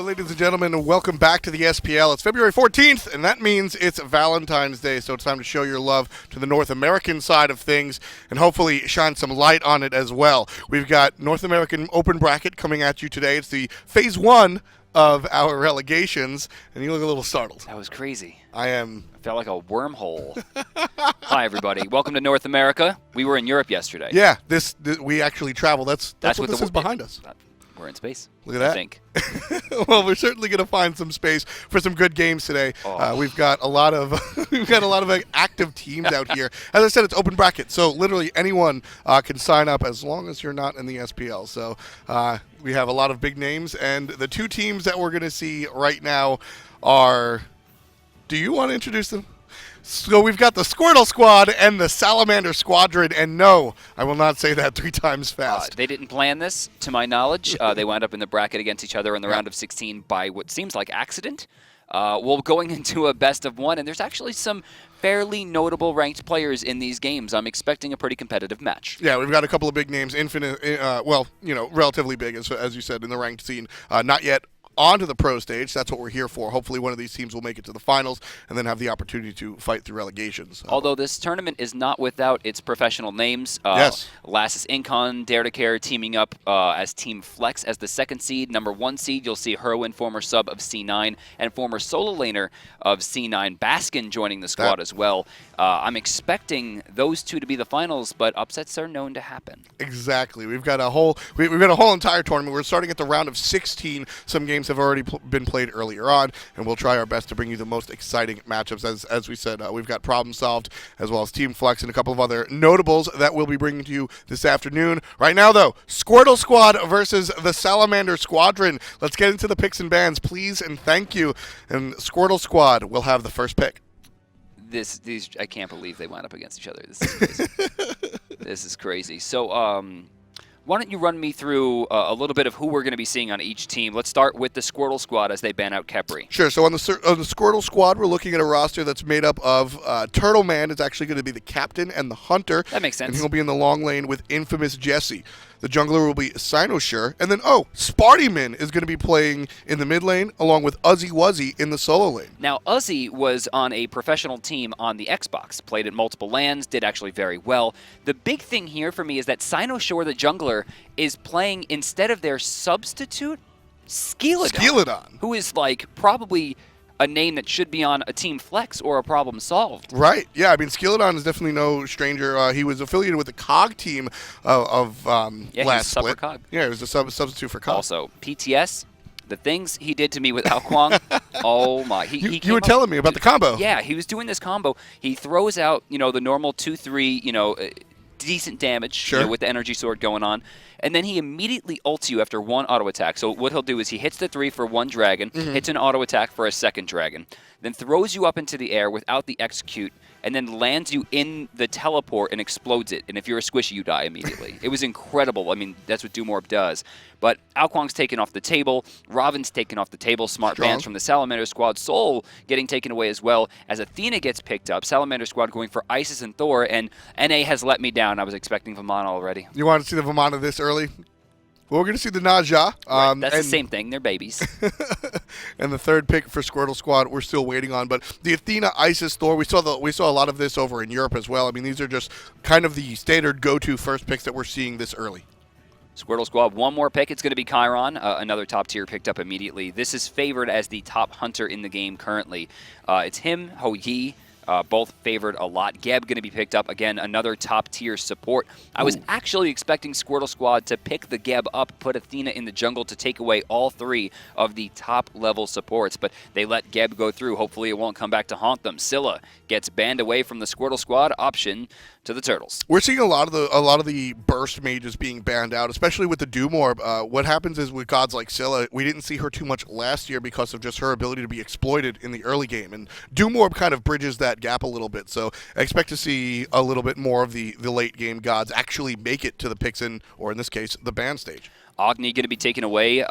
ladies and gentlemen, and welcome back to the SPL. It's February 14th, and that means it's Valentine's Day, so it's time to show your love to the North American side of things and hopefully shine some light on it as well. We've got North American Open Bracket coming at you today. It's the Phase 1 of our Relegations, and you look a little startled. That was crazy. I felt like a wormhole. Hi, everybody. Welcome to North America. We were in Europe yesterday. Yeah, we actually traveled. That's what this is behind us. We're in space. Look at that. I think. Well, we're certainly going to find some space for some good games today. We've got a lot of active teams out here. As I said, it's open bracket, so literally anyone can sign up as long as you're not in the SPL. So we have a lot of big names, and the two teams that we're going to see right now are. Do you want to introduce them? So we've got the Squirtle Squad and the Salamander Squadron, and no, I will not say that 3 times fast. They didn't plan this, to my knowledge. They wound up in the bracket against each other in the round of 16 by what seems like accident. Well, going into a best of 1, and there's actually some fairly notable ranked players in these games. I'm expecting a pretty competitive match. Yeah, we've got a couple of big names, relatively big, as you said, in the ranked scene. Not yet onto the pro stage. That's what we're here for. Hopefully one of these teams will make it to the finals and then have the opportunity to fight through relegations. Although this tournament is not without its professional names. Yes. Lassus Incon, Dare to Care teaming up as Team Flex as the 2nd seed. Number 1 seed, you'll see Herwin, former sub of C9, and former solo laner of C9, Baskin, joining the squad as well. I'm expecting those two to be the finals, but upsets are known to happen. Exactly. We've got a whole entire tournament. We're starting at the round of 16. Some games have already been played earlier on, and we'll try our best to bring you the most exciting matchups. As we said, we've got Problem Solved as well as Team Flex and a couple of other notables that we'll be bringing to you this afternoon. Right now, though, Squirtle Squad versus the Salamander Squadron. Let's get into the picks and bans, please, and thank you. And Squirtle Squad will have the first pick. These I can't believe they wound up against each other. This is crazy. This is crazy. So, why don't you run me through a little bit of who we're going to be seeing on each team? Let's start with the Squirtle Squad as they ban out Khepri. Sure. So on the Squirtle Squad, we're looking at a roster that's made up of Turtleman is actually going to be the captain and the hunter. That makes sense. And he'll be in the long lane with InfamouJesse. The jungler will be Cynosure. And then, Spartyman is going to be playing in the mid lane along with UzzyWuzzy in the solo lane. Now, Uzzy was on a professional team on the Xbox, played at multiple lands, did actually very well. The big thing here for me is that Cynosure, the jungler, is playing instead of their substitute, Skeleton, who is like probably a name that should be on a Team Flex or a Problem Solved. Right. Yeah, I mean, Skeleton is definitely no stranger. He was affiliated with the COG team of last split. COG. Yeah, he was a substitute for COG. Also, PTS, the things he did to me with Alquang, oh my. You were telling me about the combo. Yeah, he was doing this combo. He throws out, the normal 2-3, decent damage with the energy sword going on, and then he immediately ults you after 1 auto attack. So what he'll do is he hits the 3 for 1 dragon, hits an auto attack for a 2nd dragon, then throws you up into the air without the execute, and then lands you in the teleport and explodes it. And if you're a squishy, you die immediately. It was incredible. I mean, that's what Doomorb does. But Alquang's taken off the table. Robin's taken off the table. Smart bans from the Salamander Squad. Soul getting taken away as well as Athena gets picked up. Salamander Squad going for Isis and Thor. And NA has let me down. I was expecting Vamana already. You wanted to see the Vamana this early? Well, we're going to see the Naja. Right, that's the same thing. They're babies. And the third pick for Squirtle Squad, we're still waiting on. But the Athena, Isis, Thor, we saw a lot of this over in Europe as well. I mean, these are just kind of the standard go-to first picks that we're seeing this early. Squirtle Squad, one more pick. It's going to be Chrion, another top tier picked up immediately. This is favored as the top hunter in the game currently. It's him, Ho Yi. Both favored a lot. Geb going to be picked up. Again, another top-tier support. I was actually expecting Squirtle Squad to pick the Geb up, put Athena in the jungle to take away all 3 of the top-level supports, but they let Geb go through. Hopefully it won't come back to haunt them. Scylla gets banned away from the Squirtle Squad, option to the Turtles. We're seeing a lot of the burst mages being banned out, especially with the Doomorb. What happens is with gods like Scylla, we didn't see her too much last year because of just her ability to be exploited in the early game, and Doomorb kind of bridges that gap a little bit. So I expect to see a little bit more of the late game gods actually make it to the picks or in this case, the ban stage. Agni going to be taken away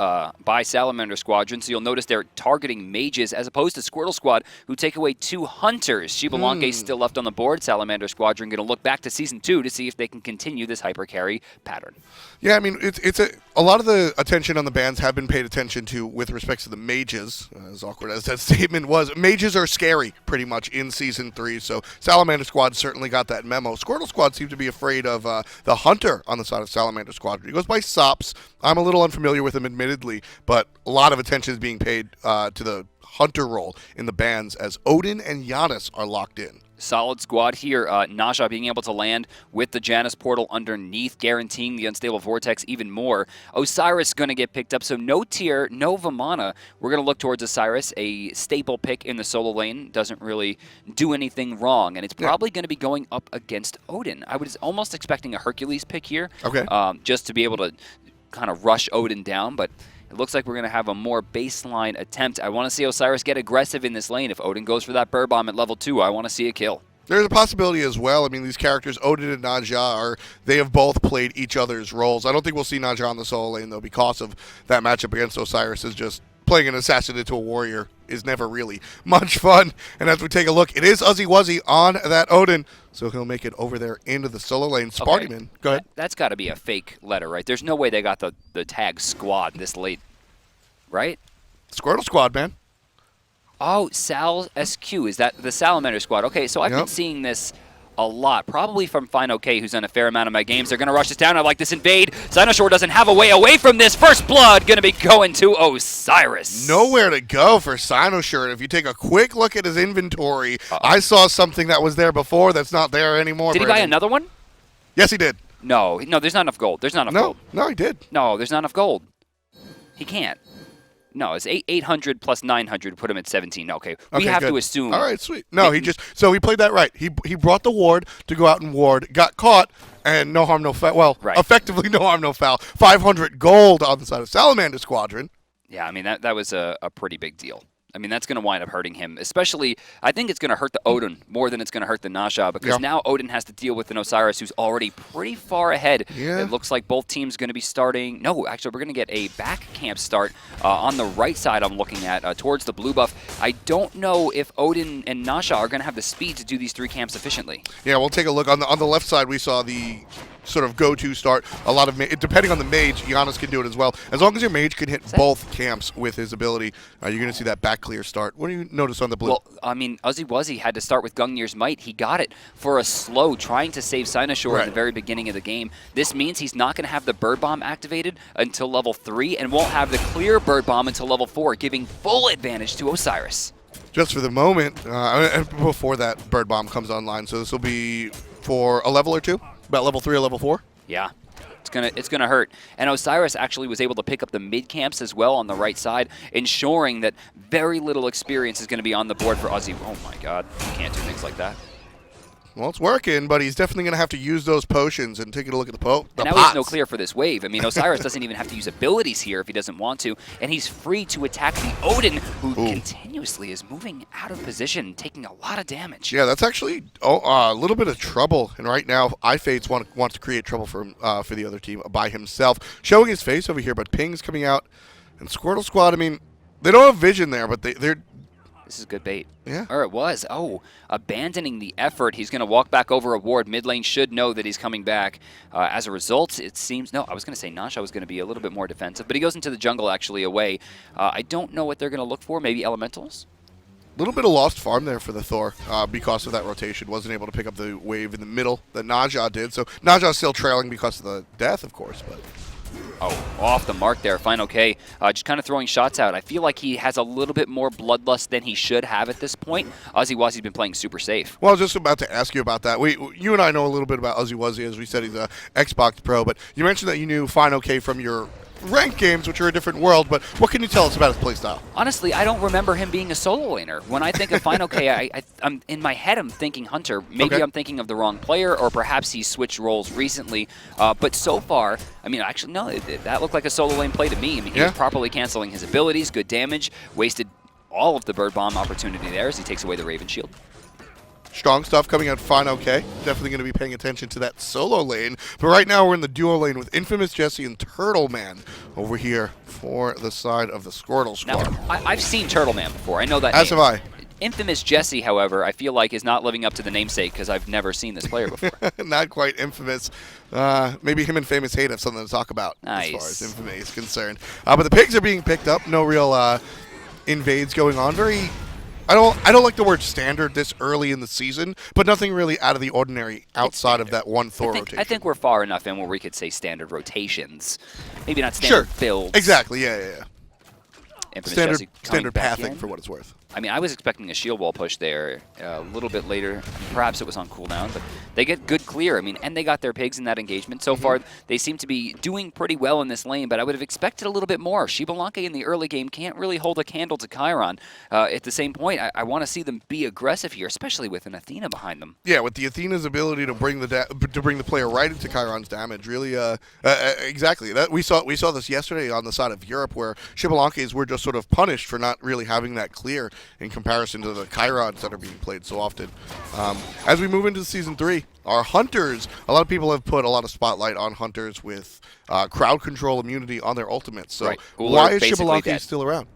by Salamander Squadron, so you'll notice they're targeting mages as opposed to Squirtle Squad, who take away 2 hunters. Xbalanque still left on the board. Salamander Squadron going to look back to Season 2 to see if they can continue this hyper carry pattern. Yeah, I mean, it's a lot of the attention on the bans have been paid attention to with respect to the mages, as awkward as that statement was. Mages are scary, pretty much, in Season 3, so Salamander Squad certainly got that memo. Squirtle Squad seemed to be afraid of the Hunter on the side of Salamander Squadron. He goes by Sops. I'm a little unfamiliar with him, admittedly, but a lot of attention is being paid to the Hunter role in the bans as Odin and Janus are locked in. Solid squad here. Naja being able to land with the Janus portal underneath, guaranteeing the unstable vortex even more. Osiris going to get picked up, so no tier, no Vamana. We're going to look towards Osiris, a staple pick in the solo lane. Doesn't really do anything wrong, and it's probably going to be going up against Odin. I was almost expecting a Hercules pick here, just to be able to kind of rush Odin down, but it looks like we're going to have a more baseline attempt. I want to see Osiris get aggressive in this lane. If Odin goes for that bird bomb at level 2, I want to see a kill. There's a possibility as well. I mean, these characters, Odin and Naja, they have both played each other's roles. I don't think we'll see Naja on the solo lane, though, because of that matchup against Osiris. Is just playing an assassin into a warrior is never really much fun. And as we take a look, it is UzzyWuzzy on that Odin, so he'll make it over there into the solo lane. Spartyman, go ahead. That's got to be a fake letter, right? There's no way they got the tag squad this late, right? Squirtle Squad, man. Oh, Sal SQ. Is that the Salamander Squad? Okay, so I've been seeing this a lot, probably from fineokay, who's done a fair amount of my games. They're going to rush this down. I like this invade. Cynosure doesn't have a way away from this. First blood going to be going to Osiris. Nowhere to go for Cynosure. If you take a quick look at his inventory, I saw something that was there before that's not there anymore. Did he buy another one? Yes, he did. No, there's not enough gold. There's not enough gold. No, he did. No, there's not enough gold. He can't. No, it's 800 plus 900 put him at 17. Okay, we have to assume. All right, sweet. No, he played that right. He brought the ward to go out and ward, got caught, and no harm, no foul. Well, effectively no harm, no foul. 500 gold on the side of Salamander Squadron. Yeah, I mean, that was a pretty big deal. I mean, that's going to wind up hurting him, especially, I think it's going to hurt the Odin more than it's going to hurt the Naja, because now Odin has to deal with an Osiris who's already pretty far ahead. Yeah. It looks like both teams going to be starting. No, actually, we're going to get a back camp start on the right side I'm looking at, towards the blue buff. I don't know if Odin and Naja are going to have the speed to do these 3 camps efficiently. Yeah, we'll take a look. On the left side, we saw the sort of go-to start. A lot of depending on the mage, Janus can do it as well. As long as your mage can hit both camps with his ability, you're going to see that back clear start. What do you notice on the blue? Well, I mean, UzzyWuzzy had to start with Gungnir's Might. He got it for a slow, trying to save Cynosure at the very beginning of the game. This means he's not going to have the bird bomb activated until level 3 and won't have the clear bird bomb until level 4, giving full advantage to Osiris. Just for the moment, before that bird bomb comes online, so this will be for a level or 2? About level 3 or level 4? Yeah. It's gonna hurt. And Osiris actually was able to pick up the mid camps as well on the right side, ensuring that very little experience is going to be on the board for Ozzy. Oh my god, you can't do things like that. Well, it's working, but he's definitely going to have to use those potions and taking a look at the pots. And now he has no clear for this wave. I mean, Osiris doesn't even have to use abilities here if he doesn't want to, and he's free to attack the Odin, who continuously is moving out of position, taking a lot of damage. Yeah, that's actually a little bit of trouble, and right now, iFates wants to create trouble for the other team by himself. Showing his face over here, but ping's coming out, and Squirtle Squad, I mean, they don't have vision there, but they're... This is good bait. Yeah. Or it was. Oh, abandoning the effort. He's going to walk back over a ward. Mid lane should know that he's coming back. As a result, it seems... No, I was going to say Naja was going to be a little bit more defensive, but he goes into the jungle actually away. I don't know what they're going to look for. Maybe elementals? A little bit of lost farm there for the Thor because of that rotation. Wasn't able to pick up the wave in the middle that Naja did. So Naja's still trailing because of the death, of course, but... Oh, off the mark there. fineokay just kind of throwing shots out. I feel like he has a little bit more bloodlust than he should have at this point. UzzyWuzzy's been playing super safe. Well, I was just about to ask you about that. You and I know a little bit about UzzyWuzzy. As we said, he's a Xbox Pro, but you mentioned that you knew fineokay from your ranked games, which are a different world, but what can you tell us about his playstyle? Honestly, I don't remember him being a solo laner. When I think of fineokay, I'm in my head, I'm thinking Hunter. Maybe I'm thinking of the wrong player, or perhaps he's switched roles recently. But so far, I mean, actually, no, that looked like a solo lane play to me. I mean, he was properly canceling his abilities, good damage, wasted all of the bird bomb opportunity there as he takes away the Raven Shield. Strong stuff coming out fineokay. Definitely going to be paying attention to that solo lane. But right now we're in the duo lane with InfamouJesse and Turtleman over here for the side of the Squirtle Squad. Now, I've seen Turtleman before. I know that As name. have I. InfamouJesse, however, I feel like is not living up to the namesake because I've never seen this player before. Not quite infamous. Maybe him and Famous Hate have something to talk about as far as Infamy is concerned. But the pigs are being picked up. No real invades going on. I don't like the word standard this early in the season, but nothing really out of the ordinary outside of that one Thor rotation. I think we're far enough in where we could say standard rotations. Maybe not standard builds. Exactly, yeah. Standard pathing in. For what it's worth. I mean, I was expecting a shield wall push there a little bit later. Perhaps it was on cooldown, but they get good clear. I mean, and they got their pigs in that engagement. So far, they seem to be doing pretty well in this lane, but I would have expected a little bit more. Xbalanque in the early game can't really hold a candle to Chrion. At the same point, I want to see them be aggressive here, especially with an Athena behind them. Yeah, with the Athena's ability to bring the player right into Chirion's damage, really, exactly. That we saw this yesterday on the side of Europe, where Xbalanques were just sort of punished for not really having that clear in comparison to the Chirons that are being played so often. As we move into Season 3, our Hunters, a lot of people have put a lot of spotlight on Hunters with crowd control immunity on their ultimates. So why is Xbalanque still around?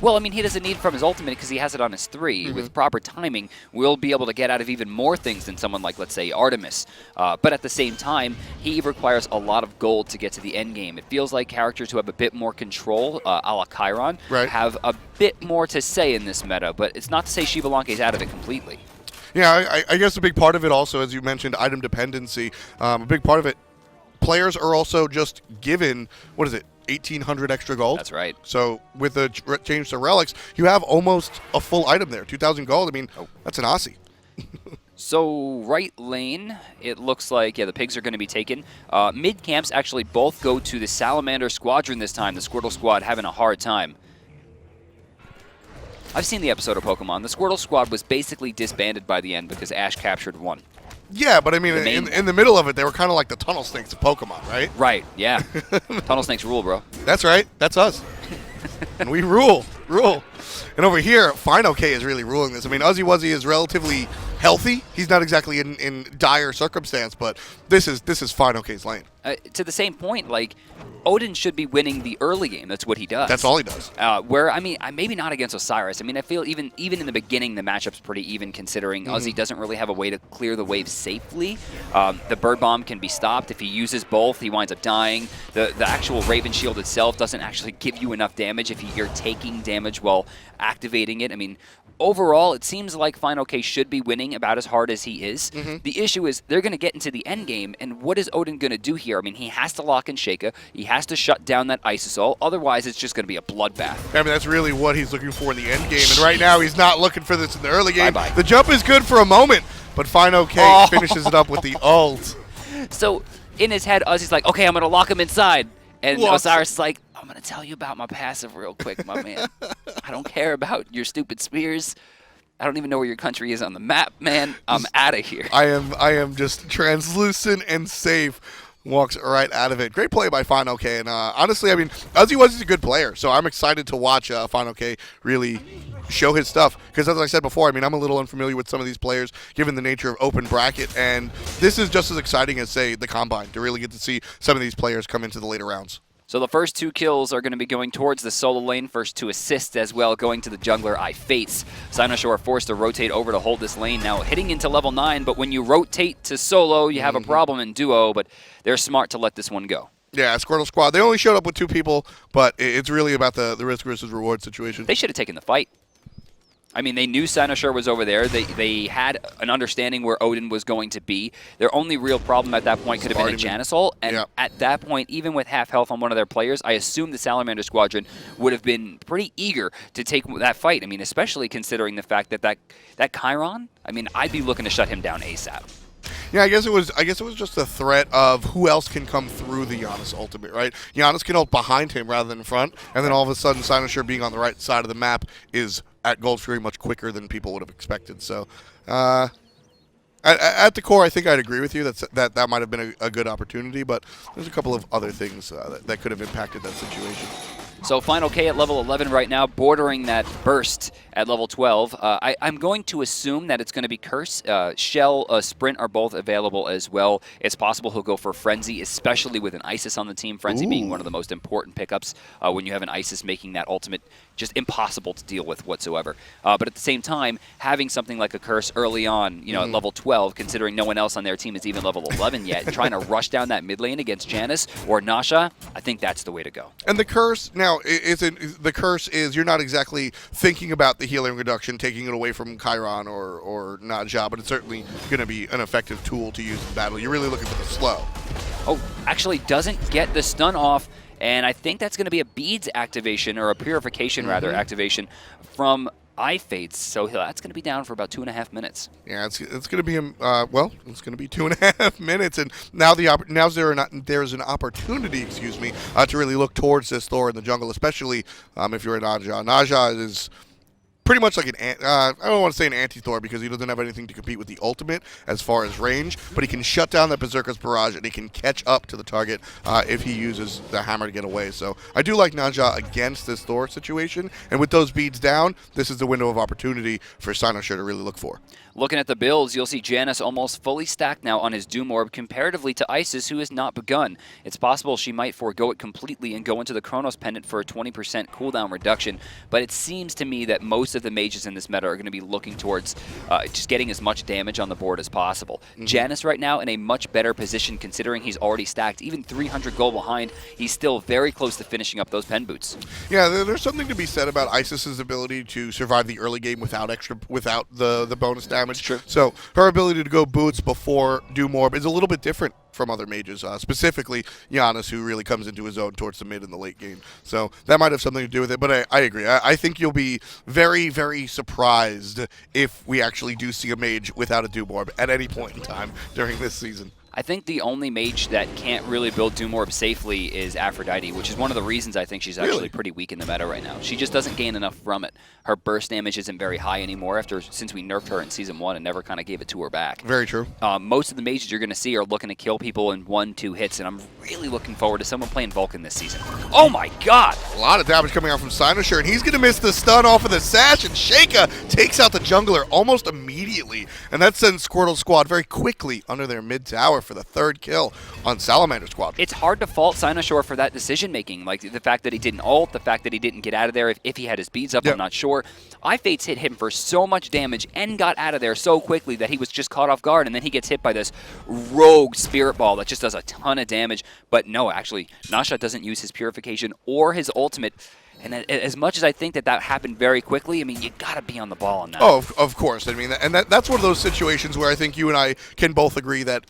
Well, I mean, he doesn't need from his ultimate because he has it on his 3. With proper timing, we'll be able to get out of even more things than someone like, let's say, Artemis. But at the same time, he requires a lot of gold to get to the end game. It feels like characters who have a bit more control, a la Chrion, have a bit more to say in this meta. But it's not to say Xbalanque's out of it completely. Yeah, I guess a big part of it also, as you mentioned, item dependency. A big part of it, players are also just given, 1,800 extra gold. That's right. So with the change to relics, you have almost a full item there. 2,000 gold. I mean, that's an Aussie. So right lane, it looks like, the pigs are going to be taken. Mid camps actually both go to the Salamander Squadron this time. The Squirtle Squad having a hard time. I've seen the episode of Pokemon. The Squirtle Squad was basically disbanded by the end because Ash captured one. Yeah, but I mean, in the middle of it, they were kind of like the Tunnel Snakes of Pokemon, right? Right, yeah. Tunnel Snakes rule, bro. That's right. That's us. And we rule. And over here, fineokay is really ruling this. I mean, UzzyWuzzy is relatively healthy. He's not exactly in dire circumstance, but this is fineokay's lane. To the same point, like, Odin should be winning the early game. That's what he does. That's all he does. Where, I mean, maybe not against Osiris. I mean, I feel even in the beginning, the matchup's pretty even considering Ozzy doesn't really have a way to clear the wave safely. The Bird Bomb can be stopped. If he uses both, he winds up dying. The actual Raven Shield itself doesn't actually give you enough damage if you're taking damage while activating it. I mean, overall, it seems like fineokay should be winning about as hard as he is. The issue is they're going to get into the end game, and what is Odin going to do here? I mean, he has to lock in Sheyka. He has to shut down that Isisol. Otherwise, it's just going to be a bloodbath. I mean, that's really what he's looking for in the end game, and right now he's not looking for this in the early game. Bye-bye. The jump is good for a moment, but fineokay finishes it up with the ult. So, in his head, Ozzy's like, okay, I'm going to lock him inside. And Osiris is like, I'm going to tell you about my passive real quick, my man. I don't care about your stupid spears. I don't even know where your country is on the map, man. I'm out of here. I am just translucent and safe. Walks right out of it. Great play by fineokay. And honestly, I mean, UzzyWuzzy's a good player, so I'm excited to watch fineokay really show his stuff. Because as I said before, I mean, I'm a little unfamiliar with some of these players, given the nature of open bracket. And this is just as exciting as, say, the Combine, to really get to see some of these players come into the later rounds. So the first 2 kills are going to be going towards the solo lane. First 2 assists as well, going to the jungler iFates. Cynosure are forced to rotate over to hold this lane. Now hitting into level 9, but when you rotate to solo, you have a problem in duo, but they're smart to let this one go. Yeah, Squirtle Squad. They only showed up with 2 people, but it's really about the risk versus reward situation. They should have taken the fight. I mean, they knew Cynosure was over there. They had an understanding where Odin was going to be. Their only real problem at that point could have been a Janus ult. And at that point, even with half health on one of their players, I assume the Salamander Squadron would have been pretty eager to take that fight. I mean, especially considering the fact that that Chrion, I mean, I'd be looking to shut him down ASAP. Yeah, I guess it was just the threat of who else can come through the Janus ultimate, right? Janus can ult behind him rather than in front, and then all of a sudden Cynosure being on the right side of the map is at Gold Fury much quicker than people would have expected. So at the core, I think I'd agree with you that might have been a good opportunity, but there's a couple of other things that could have impacted that situation. So fineokay at level 11 right now, bordering that burst at level 12. I'm going to assume that it's going to be Curse. Shell, Sprint are both available as well. It's possible he'll go for Frenzy, especially with an Isis on the team. Frenzy being one of the most important pickups when you have an Isis making that ultimate just impossible to deal with whatsoever. But at the same time, having something like a curse early on, at level 12, considering no one else on their team is even level 11 yet, and trying to rush down that mid lane against Janus or Nasha, I think that's the way to go. And the curse now the curse is you're not exactly thinking about the healing reduction, taking it away from Chrion or Naja, but it's certainly going to be an effective tool to use in battle. You're really looking for the slow. Oh, actually doesn't get the stun off, and I think that's going to be a beads activation, or a purification rather, activation from iFates. So that's going to be down for about 2.5 minutes. Yeah, it's going to be it's going to be 2.5 minutes, and now there's an opportunity, to really look towards this Thor in the jungle, especially if you're a Naja. Naja is pretty much like I don't want to say an anti-Thor because he doesn't have anything to compete with the ultimate as far as range, but he can shut down that Berserker's barrage and he can catch up to the target if he uses the hammer to get away. So I do like Naja against this Thor situation, and with those beads down, this is the window of opportunity for Cynosure to really look for. Looking at the builds, you'll see Janus almost fully stacked now on his Doom Orb comparatively to Isis, who has not begun. It's possible she might forego it completely and go into the Chronos Pendant for a 20% cooldown reduction, but it seems to me that most of the mages in this meta are going to be looking towards just getting as much damage on the board as possible. Janus right now in a much better position considering he's already stacked, even 300 gold behind. He's still very close to finishing up those pen boots. Yeah, there's something to be said about Isis's ability to survive the early game without the bonus damage. True. So her ability to go boots before Doom Orb is a little bit different from other mages, specifically Janus, who really comes into his own towards the mid and the late game. So that might have something to do with it, but I agree. I think you'll be very, very surprised if we actually do see a mage without a Doom Orb at any point in time during this season. I think the only mage that can't really build Doom Orb safely is Aphrodite, which is one of the reasons I think she's actually pretty weak in the meta right now. She just doesn't gain enough from it. Her burst damage isn't very high anymore since we nerfed her in Season 1 and never kind of gave it to her back. Very true. Most of the mages you're going to see are looking to kill people in 1-2 hits, and I'm really looking forward to someone playing Vulcan this season. Oh my god! A lot of damage coming out from Cynosure, and he's going to miss the stun off of the sash, and Sheyka takes out the jungler almost immediately, and that sends Squirtle Squad very quickly under their mid tower for the 3rd kill on Salamander Squadron. It's hard to fault Cynosure for that decision-making, like the fact that he didn't ult, the fact that he didn't get out of there if he had his beads up, I'm not sure. iFates hit him for so much damage and got out of there so quickly that he was just caught off guard, and then he gets hit by this rogue spirit ball that just does a ton of damage. But no, actually, Nasha doesn't use his purification or his ultimate. And as much as I think that happened very quickly, I mean, you got to be on the ball on that. Oh, of course. I mean, and that's one of those situations where I think you and I can both agree that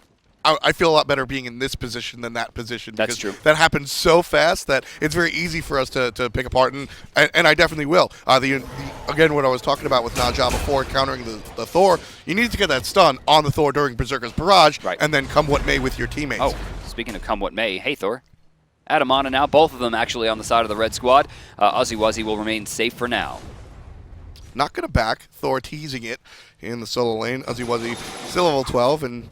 I feel a lot better being in this position than that position. That's true. That happens so fast that it's very easy for us to pick apart, and I definitely will. Again, what I was talking about with Naja before countering the Thor, you need to get that stun on the Thor during Berserker's Barrage, and then come what may with your teammates. Oh, speaking of come what may, hey Thor. Adamana now, both of them actually on the side of the red squad. UzzyWuzzy will remain safe for now. Not going to back. Thor teasing it in the solo lane. UzzyWuzzy still level 12 and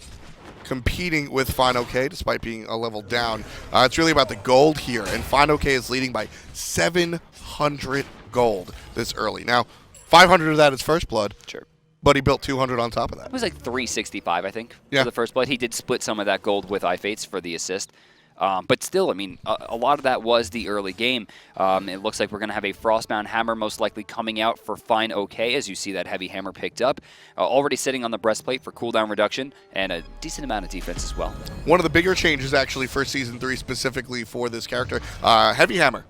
competing with fineokay despite being a level down. It's really about the gold here, and fineokay is leading by 700 gold this early. Now, 500 of that is First Blood. Sure. But he built 200 on top of that. It was like 365, I think, for the First Blood. He did split some of that gold with iFates for the assist. But still, I mean, a lot of that was the early game. It looks like we're going to have a Frostbound Hammer most likely coming out for fineokay, as you see that heavy hammer picked up. Already sitting on the breastplate for cooldown reduction and a decent amount of defense as well. One of the bigger changes, actually, for Season 3 specifically for this character, heavy hammer.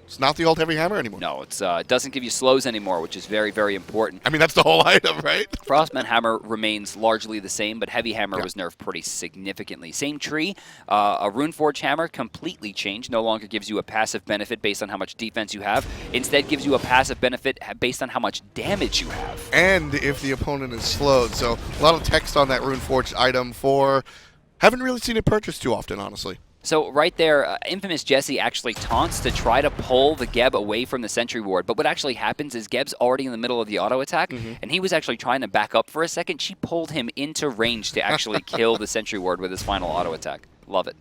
It's not the old heavy hammer anymore. No, it doesn't give you slows anymore, which is very, very important. I mean, that's the whole item, right? Frostbound Hammer remains largely the same, but Heavy Hammer was nerfed pretty significantly. Same tree, a Runeforge Hammer completely changed. No longer gives you a passive benefit based on how much defense you have. Instead gives you a passive benefit based on how much damage you have. And if the opponent is slowed. So a lot of text on that Runeforge item for... Haven't really seen it purchased too often, honestly. So right there, InfamouJesse actually taunts to try to pull the Geb away from the Sentry Ward. But what actually happens is Geb's already in the middle of the auto attack, and he was actually trying to back up for a second. She pulled him into range to actually kill the Sentry Ward with his final auto attack. Love it.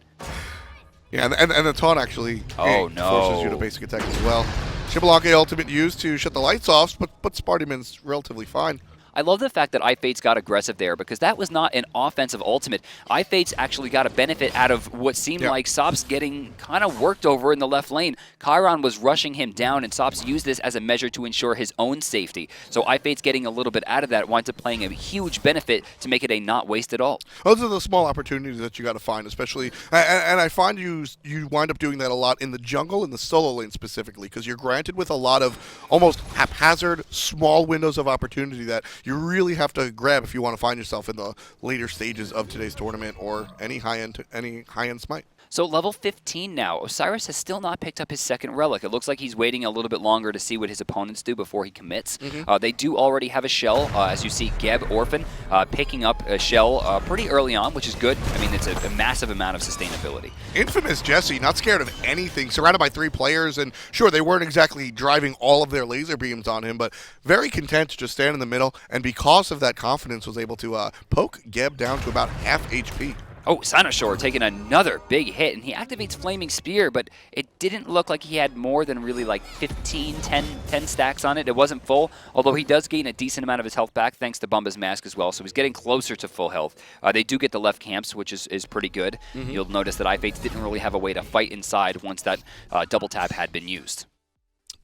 Yeah, and the taunt actually forces you to basic attack as well. Xbalanque ultimate used to shut the lights off, but Spartyman's relatively fine. I love the fact that iFates got aggressive there because that was not an offensive ultimate. iFates actually got a benefit out of what seemed like Sops getting kind of worked over in the left lane. Chrion was rushing him down, and Sops used this as a measure to ensure his own safety. So iFates getting a little bit out of that winds up playing a huge benefit to make it a not waste at all. Those are the small opportunities that you got to find, especially, and I find you wind up doing that a lot in the jungle, in the solo lane specifically, because you're granted with a lot of almost haphazard, small windows of opportunity that you really have to grab if you want to find yourself in the later stages of today's tournament or any high-end smite. So level 15 now. Osiris has still not picked up his second relic. It looks like he's waiting a little bit longer to see what his opponents do before he commits. They do already have a shell. As you see, Geb, Orphan, picking up a shell pretty early on, which is good. I mean, it's a massive amount of sustainability. InfamouJesse, not scared of anything, surrounded by 3 players, and sure, they weren't exactly driving all of their laser beams on him, but very content to just stand in the middle, and because of that confidence, was able to poke Geb down to about half HP. Oh, Cynosure taking another big hit, and he activates Flaming Spear, but it didn't look like he had more than really like 10 stacks on it. It wasn't full, although he does gain a decent amount of his health back thanks to Bumba's Mask as well, so he's getting closer to full health. They do get the left camps, which is pretty good. You'll notice that iFates didn't really have a way to fight inside once that double tap had been used.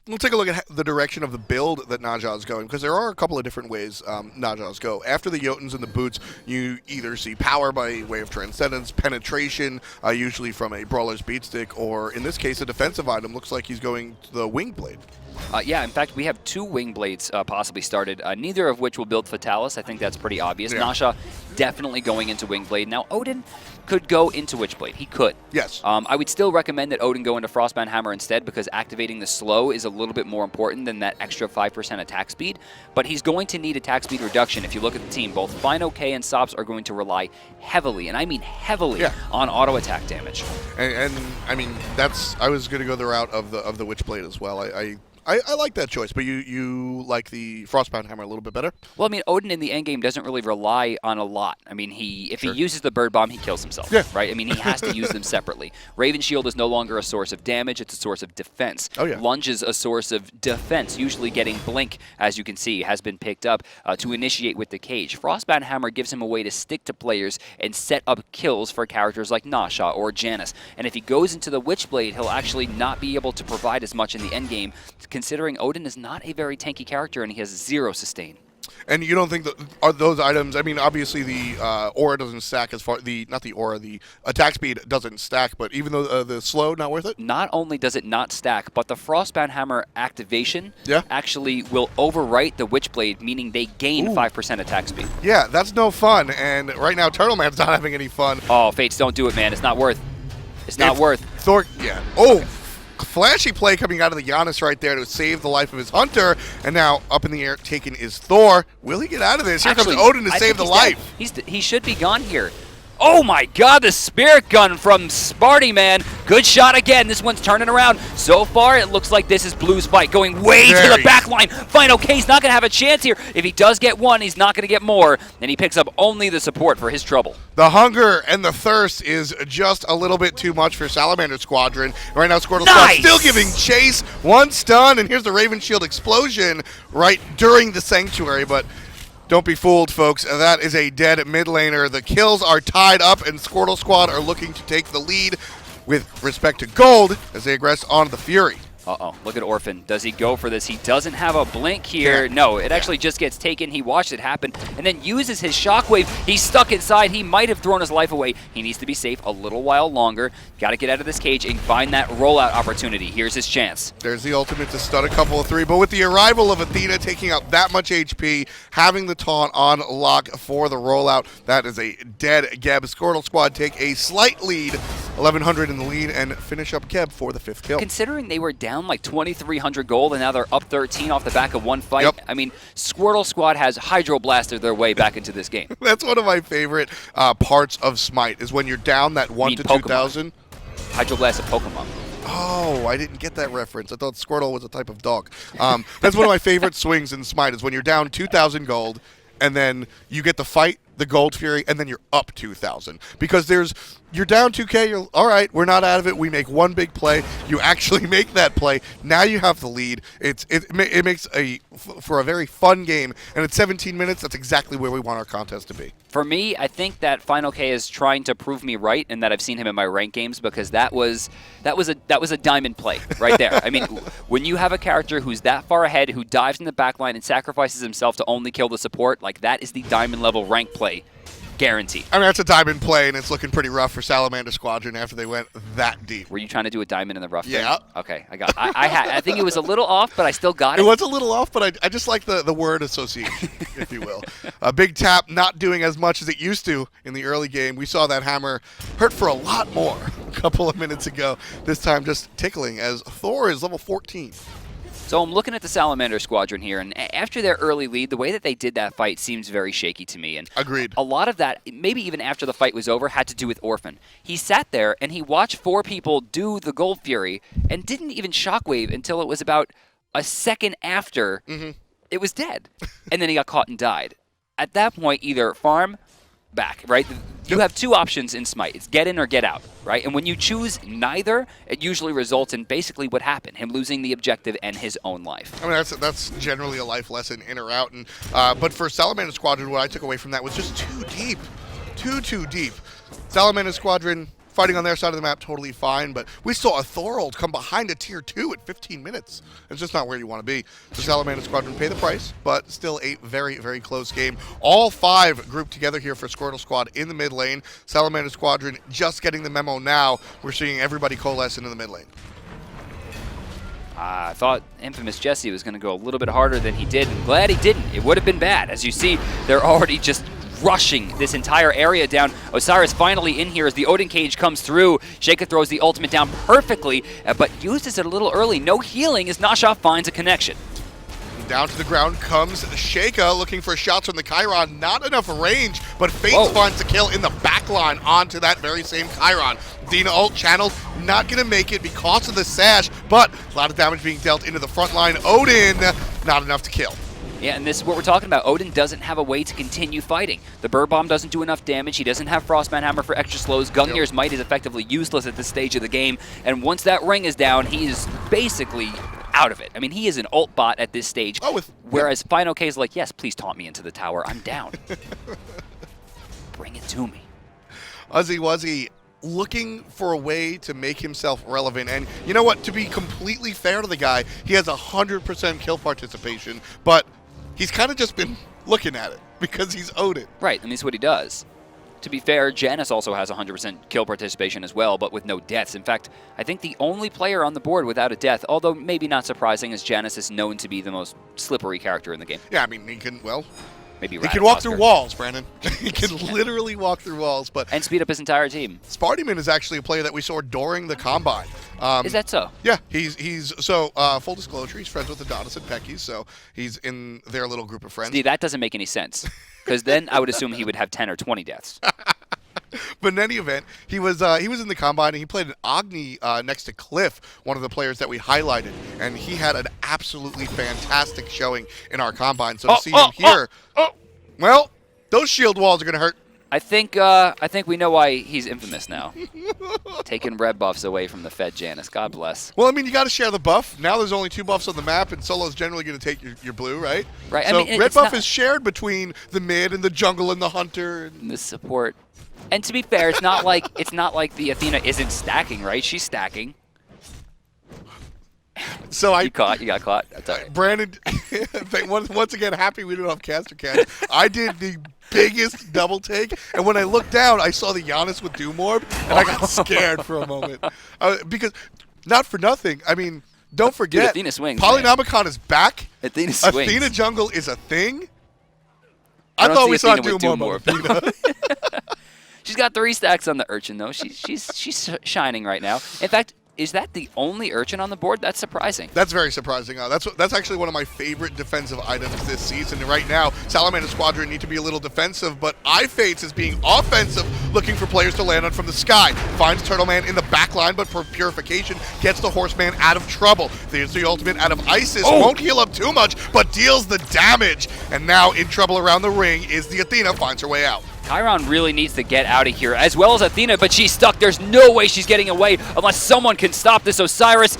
We'll take a look at the direction of the build that Naja is going, because there are a couple of different ways Naja's go. After the Jotuns and the boots, you either see power by way of transcendence, penetration, usually from a brawler's beatstick, or in this case, a defensive item. Looks like he's going to the wing blade. Yeah, in fact, we have 2 wing blades possibly started, neither of which will build Fatalis. I think that's pretty obvious. Yeah. Nasha definitely going into wing blade. Now, Odin could go into Witchblade. He could. Yes. I would still recommend that Odin go into Frostbound Hammer instead because activating the slow is a little bit more important than that extra 5% attack speed. But he's going to need attack speed reduction. If you look at the team, both fineokay and Sops are going to rely heavily, and I mean heavily, on auto attack damage. And I mean, I was going to go the route of the Witchblade as well. I like that choice, but you like the Frostbound Hammer a little bit better? Well, I mean, Odin in the endgame doesn't really rely on a lot. I mean, if he uses the Bird Bomb, he kills himself, right? I mean, he has to use them separately. Raven Shield is no longer a source of damage, it's a source of defense. Lunge is a source of defense, usually getting Blink, as you can see, has been picked up to initiate with the cage. Frostbound Hammer gives him a way to stick to players and set up kills for characters like Nasha or Janus. And if he goes into the Witchblade, he'll actually not be able to provide as much in the endgame, considering Odin is not a very tanky character and he has 0 sustain. And you don't think that are those items? I mean, obviously the aura doesn't stack as far. The attack speed doesn't stack. But even though the slow, not worth it. Not only does it not stack, but the Frostbound Hammer activation actually will overwrite the Witchblade, meaning they gain 5% attack speed. Yeah, that's no fun. And right now, Turtleman's not having any fun. Oh, Fates, don't do it, man. It's not worth. It's not worth. Thor, Oh. Flashy play coming out of the Janus right there to save the life of his hunter, and now up in the air taken is Thor. Will he get out of this? Here comes Odin to save the life. He should be gone here. Oh my god, the Spirit Gun from Spartyman. Good shot again. This one's turning around. So far, it looks like this is Blue's fight going way to the back line. fineokay's not going to have a chance here. If he does get one, he's not going to get more, and he picks up only the support for his trouble. The hunger and the thirst is just a little bit too much for Salamander Squadron. Right now, Squirtle Squad still giving chase. One stun, and here's the Raven Shield explosion right during the Sanctuary, but don't be fooled, folks. That is a dead mid laner. The kills are tied up, and Squirtle Squad are looking to take the lead with respect to gold as they aggress onto the Fury. Uh-oh, look at Orphan. Does he go for this? He doesn't have a blink here. No, it actually just gets taken. He watched it happen and then uses his shockwave. He's stuck inside. He might have thrown his life away. He needs to be safe a little while longer. Got to get out of this cage and find that rollout opportunity. Here's his chance. There's the ultimate to stun a couple of 3, but with the arrival of Athena taking out that much HP, having the taunt on lock for the rollout, that is a dead Geb. Squirtle Squad take a slight lead, 1,100 in the lead, and finish up Geb for the 5th kill. Considering they were down like 2,300 gold and now they're up 13 off the back of one fight, I mean, Squirtle Squad has Hydro Blasted their way back into this game. That's one of my favorite parts of Smite, is when you're down that 1 to 2,000. Hydro Blast a Pokemon. Oh, I didn't get that reference. I thought Squirtle was a type of dog. That's one of my favorite swings in Smite, is when you're down 2,000 gold and then you get the fight, the Gold Fury, and then you're up 2,000. Because there's you're down 2K. You're all right. We're not out of it. We make one big play. You actually make that play. Now you have the lead. It makes for a very fun game. And at 17 minutes, that's exactly where we want our contest to be. For me, I think that fineokay is trying to prove me right, and that I've seen him in my ranked games, because that was a diamond play right there. I mean, when you have a character who's that far ahead, who dives in the backline and sacrifices himself to only kill the support, like that is the diamond level rank play. Guaranteed. I mean, that's a diamond play, and it's looking pretty rough for Salamander Squadron after they went that deep. Were you trying to do a diamond in the rough? Yeah. Thing? Okay, I got. I think it was a little off, but I still got it. It was a little off, but I just like the word association, if you will. A big tap not doing as much as it used to in the early game. We saw that hammer hurt for a lot more a couple of minutes ago. This time just tickling, as Thor is level 14. So I'm looking at the Salamander Squadron here, and after their early lead, the way that they did that fight seems very shaky to me. And agreed. A lot of that, maybe even after the fight was over, had to do with Orphan. He sat there and he watched 4 people do the Gold Fury and didn't even shockwave until it was about a second after it was dead. And then he got caught and died. At that point, either farm, back, right? You have 2 options in Smite. It's get in or get out, right? And when you choose neither, it usually results in basically what happened, him losing the objective and his own life. I mean, that's generally a life lesson, in or out. And but for Salamander Squadron, what I took away from that was just too deep. Too deep. Salamander Squadron fighting on their side of the map, totally fine, but we saw a Thor come behind a tier 2 at 15 minutes. It's just not where you want to be. The Salamander Squadron pay the price, but still a very, very close game. All 5 grouped together here for Squirtle Squad in the mid lane. Salamander Squadron just getting the memo now. We're seeing everybody coalesce into the mid lane. I thought InfamouJesse was going to go a little bit harder than he did, and glad he didn't. It would have been bad. As you see, they're already just rushing this entire area down. Osiris finally in here as the Odin cage comes through. Sheyka throws the ultimate down perfectly, but uses it a little early. No healing as Nasha finds a connection. Down to the ground comes Sheyka, looking for shots from the Chrion. Not enough range, but Fates finds the kill in the backline onto that very same Chrion. Athena ult channeled, not going to make it because of the sash, but a lot of damage being dealt into the front line. Odin, not enough to kill. Yeah, and this is what we're talking about. Odin doesn't have a way to continue fighting. The Bird Bomb doesn't do enough damage. He doesn't have Frostman Hammer for extra slows. Gungnir's Might is effectively useless at this stage of the game. And once that ring is down, he is basically out of it. I mean, he is an ult bot at this stage. Whereas fineokay is like, yes, please taunt me into the tower. I'm down. Bring it to me. UzzyWuzzy looking for a way to make himself relevant. And you know what? To be completely fair to the guy, he has 100% kill participation, but he's kind of just been looking at it because he's Odin. Right, and that's what he does. To be fair, Janus also has 100% kill participation as well, but with no deaths. In fact, I think the only player on the board without a death, although maybe not surprising, as Janus is known to be the most slippery character in the game. Yeah, I mean, he can, well, maybe he can walk through walls, Brandon. He can literally walk through walls. And speed up his entire team. Spartyman is actually a player that we saw during the Combine. Is that so? Yeah, he's so, full disclosure, he's friends with Adonis and Peckies, so he's in their little group of friends. See, that doesn't make any sense, because then I would assume he would have 10 or 20 deaths. But in any event, he was in the Combine, and he played an Agni next to Cliff, one of the players that we highlighted, and he had an absolutely fantastic showing in our Combine. So to see him here, well, those shield walls are going to hurt. I think we know why he's infamous now. Taking red buffs away from the Fed Janus. God bless. Well, I mean, you got to share the buff. Now there's only 2 buffs on the map, and Solo's generally going to take your blue, right? Right. So I mean, red buff is shared between the mid and the jungle and the hunter. And the support. And to be fair, it's not like the Athena isn't stacking, right? She's stacking. So you got caught. That's all right. Brandon, once again, happy we didn't have caster catch. I did the biggest double take, and when I looked down, I saw the Janus with Doom Orb, and I got scared for a moment. Because, not for nothing, I mean, don't forget, dude, Athena swings, Polynomicon is back. Athena swings. Athena jungle is a thing. I thought we saw Doom Orb on Athena. She's got 3 stacks on the Urchin, though. She's shining right now. In fact, is that the only Urchin on the board? That's surprising. That's very surprising. That's actually one of my favorite defensive items this season. And right now, Salamander Squadron need to be a little defensive, but iFates is being offensive, looking for players to land on from the sky. Finds Turtleman in the back line, but for Purification, gets the Horseman out of trouble. There's the ultimate out of Isis. Won't heal up too much, but deals the damage. And now in trouble around the ring is the Athena, finds her way out. Chrion really needs to get out of here, as well as Athena, but she's stuck. There's no way she's getting away unless someone can stop this. Osiris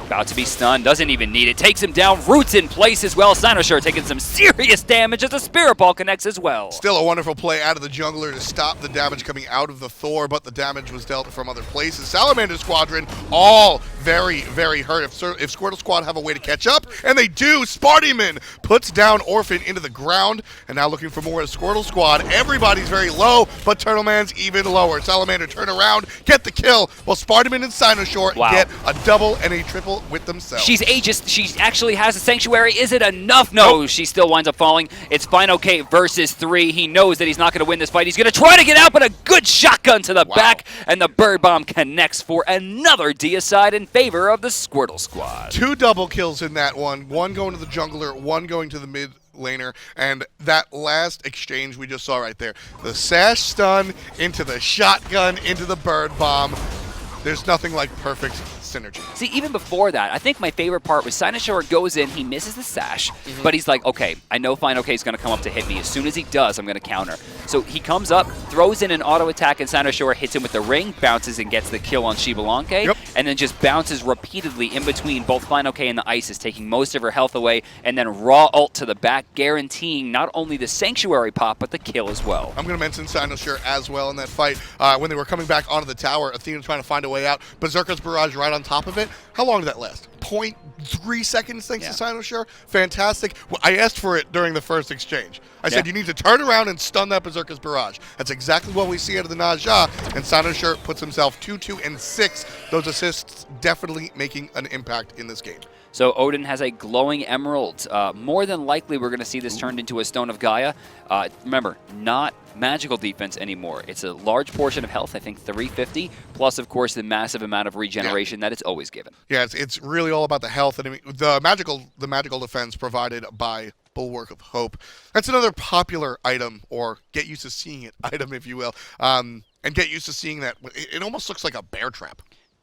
about to be stunned, doesn't even need it. Takes him down, roots in place as well. Cynosure taking some serious damage as the Spirit Ball connects as well. Still a wonderful play out of the jungler to stop the damage coming out of the Thor, but the damage was dealt from other places. Salamander Squadron all very, very hurt. If Squirtle Squad have a way to catch up, and they do, Spartyman puts down Orphan into the ground, and now looking for more of Squirtle Squad. Everybody's very low, but Turtleman's even lower. Salamander turn around, get the kill, while Spartyman and Cynosure get a double and a triple with themselves. She's ageist. She actually has a sanctuary. Is it enough? No, she still winds up falling. It's fineokay versus 3. He knows that he's not going to win this fight. He's going to try to get out, but a good shotgun to the back, and the bird bomb connects for another deicide in favor of the Squirtle Squad. 2 double kills in that one. 1 going to the jungler, 1 going to the mid laner, and that last exchange we just saw right there. The sash stun into the shotgun into the bird bomb. There's nothing like perfect synergy. See, even before that, I think my favorite part was Cynosure goes in, he misses the sash, but he's like, okay, I know fineokay is going to come up to hit me. As soon as he does, I'm going to counter. So he comes up, throws in an auto attack, and Cynosure hits him with the ring, bounces and gets the kill on Xbalanque, and then just bounces repeatedly in between both fineokay and the Isis, taking most of her health away, and then raw ult to the back, guaranteeing not only the sanctuary pop, but the kill as well. I'm going to mention Cynosure as well in that fight. When they were coming back onto the tower, Athena trying to find a way out, Berserker's Barrage right on top of it. How long did that last? 0.3 seconds thanks to Cynosure. Fantastic. Well, I asked for it during the first exchange. I said you need to turn around and stun that Berserker's Barrage. That's exactly what we see out of the Naja, and Cynosure puts himself 2-2 and 6. Those assists definitely making an impact in this game. So Odin has a glowing emerald. More than likely, we're going to see this turned into a Stone of Gaia. Remember, not magical defense anymore. It's a large portion of health, I think 350, plus, of course, the massive amount of regeneration that it's always given. Yeah, it's really all about the health. And I mean, the magical defense provided by Bulwark of Hope. That's another popular item, or get used to seeing it item, if you will. And get used to seeing that. It almost looks like a bear trap.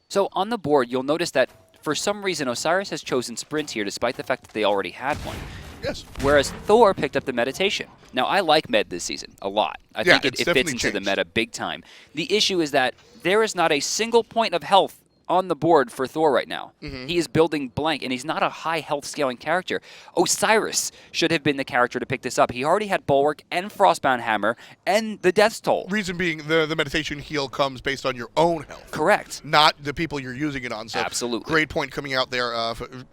So on the board, you'll notice that for some reason, Osiris has chosen Sprint here, despite the fact that they already had one. Yes. Whereas Thor picked up the Meditation. Now, I like Med this season a lot. I think it fits into the meta big time. The issue is that there is not a single point of health on the board for Thor right now. He is building blank, and he's not a high health scaling character. Osiris should have been the character to pick this up. He already had Bulwark and Frostbound Hammer and the Death's Toll. Reason being, the meditation heal comes based on your own health. Correct. Not the people you're using it on. So absolutely. Great point coming out there.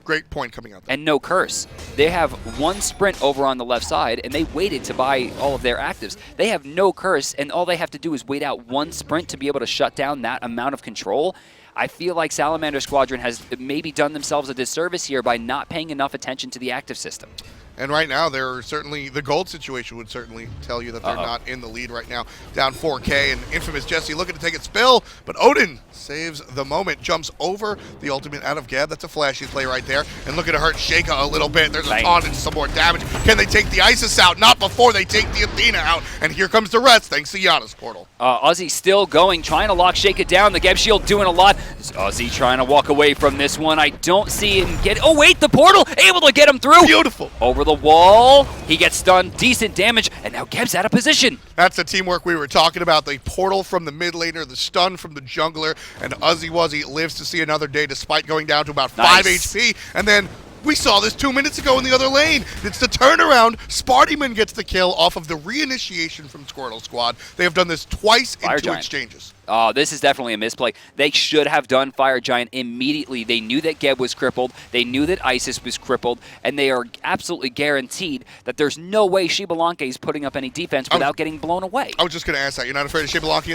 Great point coming out there. And no curse. They have 1 sprint over on the left side, and they waited to buy all of their actives. They have no curse, and all they have to do is wait out 1 sprint to be able to shut down that amount of control. I feel like Salamander Squadron has maybe done themselves a disservice here by not paying enough attention to the active system. And right now, they're certainly, the gold situation would certainly tell you that they're not in the lead right now. Down 4K, and InfamouJesse looking to take a spill, but Odin saves the moment, jumps over the ultimate out of Gab. That's a flashy play right there. And looking to hurt Sheyka a little bit. There's a taunt and some more damage. Can they take the Isis out? Not before they take the Athena out. And here comes the rest, thanks to Janus portal. Ozzy still going, trying to lock Sheyka down. The Geb shield doing a lot. Ozzy trying to walk away from this one. I don't see him get, oh wait, the portal, able to get him through. Beautiful. Over the wall, he gets stunned, decent damage, and now Geb's out of position. That's the teamwork we were talking about. The portal from the mid laner, the stun from the jungler, and UzzyWuzzy lives to see another day despite going down to about 5 HP. And then we saw this 2 minutes ago in the other lane. It's the turnaround. Spartyman gets the kill off of the reinitiation from Squirtle Squad. They have done this twice in 2 exchanges. Oh, this is definitely a misplay. They should have done Fire Giant immediately. They knew that Geb was crippled. They knew that Isis was crippled. And they are absolutely guaranteed that there's no way Xbalanque is putting up any defense without getting blown away. I was just going to ask that. You're not afraid of Xbalanque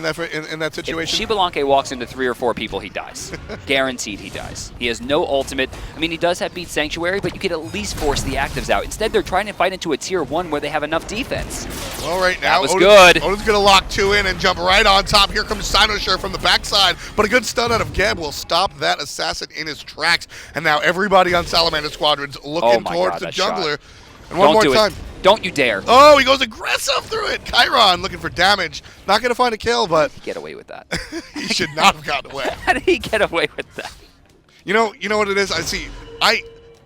in that situation? If Xbalanque walks into 3 or 4 people, he dies. Guaranteed he dies. He has no ultimate. I mean, he does have Beat Sanctuary, but you could at least force the actives out. Instead, they're trying to fight into a tier 1 where they have enough defense. Well, right now, that was good. Odin's going to lock 2 in and jump right on top. Here comes Cynosure from the backside, but a good stun out of Geb will stop that assassin in his tracks. And now everybody on Salamander Squadron's looking towards the jungler. And one more time. Don't you dare. Oh, he goes aggressive through it. Chrion looking for damage. Not going to find a kill, but... Get away with that. He should not have gotten away. How did he get away with that? You know what it is?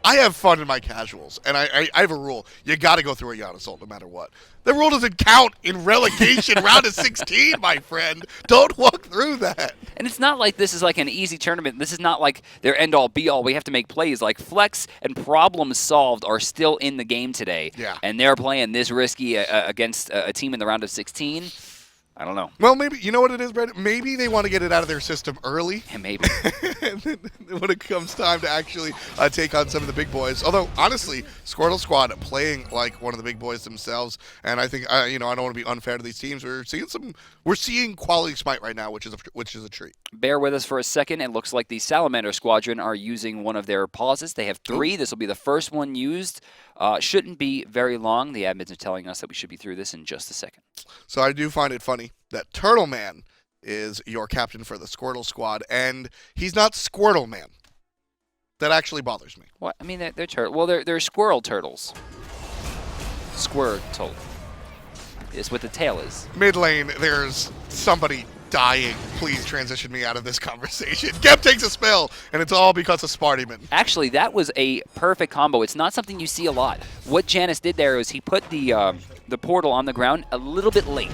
I have fun in my casuals, and I have a rule. You got to go through a Janus ult no matter what. The rule doesn't count in relegation round of 16, my friend. Don't walk through that. And it's not like this is like an easy tournament. This is not like their end-all, be-all. We have to make plays. Like, flex and problem solved are still in the game today. Yeah. And they're playing this risky against a team in the round of 16. I don't know. Well, maybe, you know what it is, Brad? Maybe they want to get it out of their system early. Yeah, maybe. And then when it comes time to actually take on some of the big boys. Although, honestly, Squirtle Squad playing like one of the big boys themselves. And I think, I don't want to be unfair to these teams. We're seeing quality smite right now, which is a treat. Bear with us for a second. It looks like the Salamander Squadron are using one of their pauses. They have 3. This will be the first one used. Shouldn't be very long. The admins are telling us that we should be through this in just a second. So I do find it funny that Turtleman is your captain for the Squirtle Squad, and he's not Squirtle Man. That actually bothers me. What? I mean, they're turtle. Well, they're squirrel turtles. Squirtle. Is what the tail is. Mid lane, there's somebody dying. Please transition me out of this conversation. Gep takes a spell, and it's all because of Spartyman. Actually, that was a perfect combo. It's not something you see a lot. What Janus did there was he put the portal on the ground a little bit late.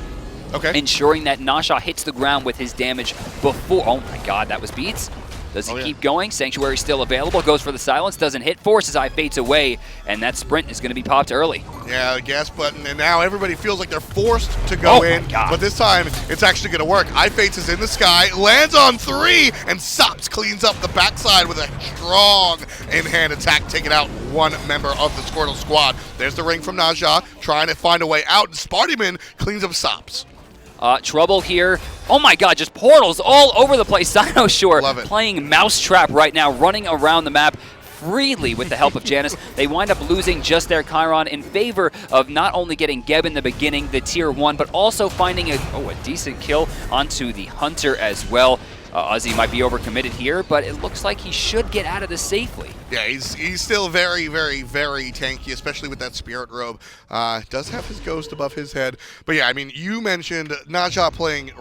Okay. Ensuring that Nasha hits the ground with his damage before. Oh my god, that was beats. Does he keep going? Sanctuary still available. Goes for the silence. Doesn't hit. Forces iFates away. And that sprint is going to be popped early. Yeah, the gas button. And now everybody feels like they're forced to go in. But this time, it's actually going to work. iFates is in the sky. Lands on 3. And Sops cleans up the backside with a strong in-hand attack, taking out one member of the Squirtle Squad. There's the ring from Naja, trying to find a way out. And Spartyman cleans up Sops. Trouble here. Oh my god, just portals all over the place. Cynosure playing Mousetrap right now, running around the map freely with the help of Janus. They wind up losing just their Chrion in favor of not only getting Geb in the beginning, the tier 1, but also finding a decent kill onto the Hunter as well. Uzzy might be overcommitted here, but it looks like he should get out of this safely. Yeah, he's still very, very, very tanky, especially with that Spirit Robe. Does have his Ghost above his head. But yeah, I mean, you mentioned Naja playing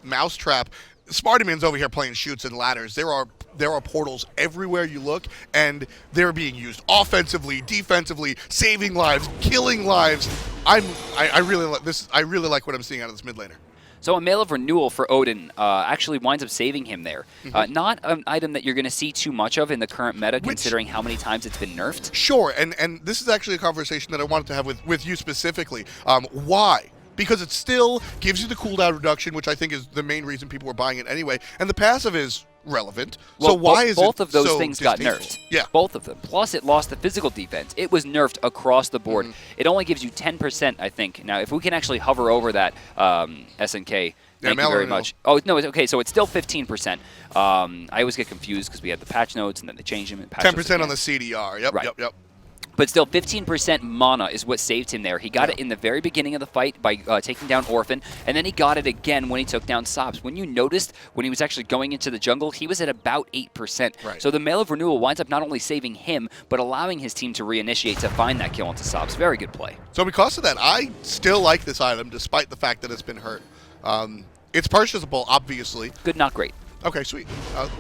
Mousetrap. Spartyman's over here playing Shoots and Ladders. There are portals everywhere you look, and they're being used offensively, defensively, saving lives, killing lives. I really like this. I really like what I'm seeing out of this mid laner. So a Mail of Renewal for Odin actually winds up saving him there. Not an item that you're going to see too much of in the current meta, considering how many times it's been nerfed. Sure, and this is actually a conversation that I wanted to have with you specifically. Why? Because it still gives you the cooldown reduction, which I think is the main reason people were buying it anyway, and the passive is relevant. Well, so why is both it of those so things distasteful? got nerfed? Yeah, both of them. Plus, it lost the physical defense. It was nerfed across the board. It only gives you 10%, I think. Now, if we can actually hover over that SNK. Thank you very much. Oh, no, okay, so it's still 15%. I always get confused because we had the patch notes and then they changed them. 10% on the CDR. Yep, right. yep. But still, 15% mana is what saved him there. He got it in the very beginning of the fight by taking down Orphan, and then he got it again when he took down Sops. When you noticed, when he was actually going into the jungle, he was at about 8%. Right. So the Mail of Renewal winds up not only saving him, but allowing his team to reinitiate to find that kill into Sops. Very good play. So because of that, I still like this item, despite the fact that it's been hurt. It's purchasable, obviously. Good, not great. Okay, sweet.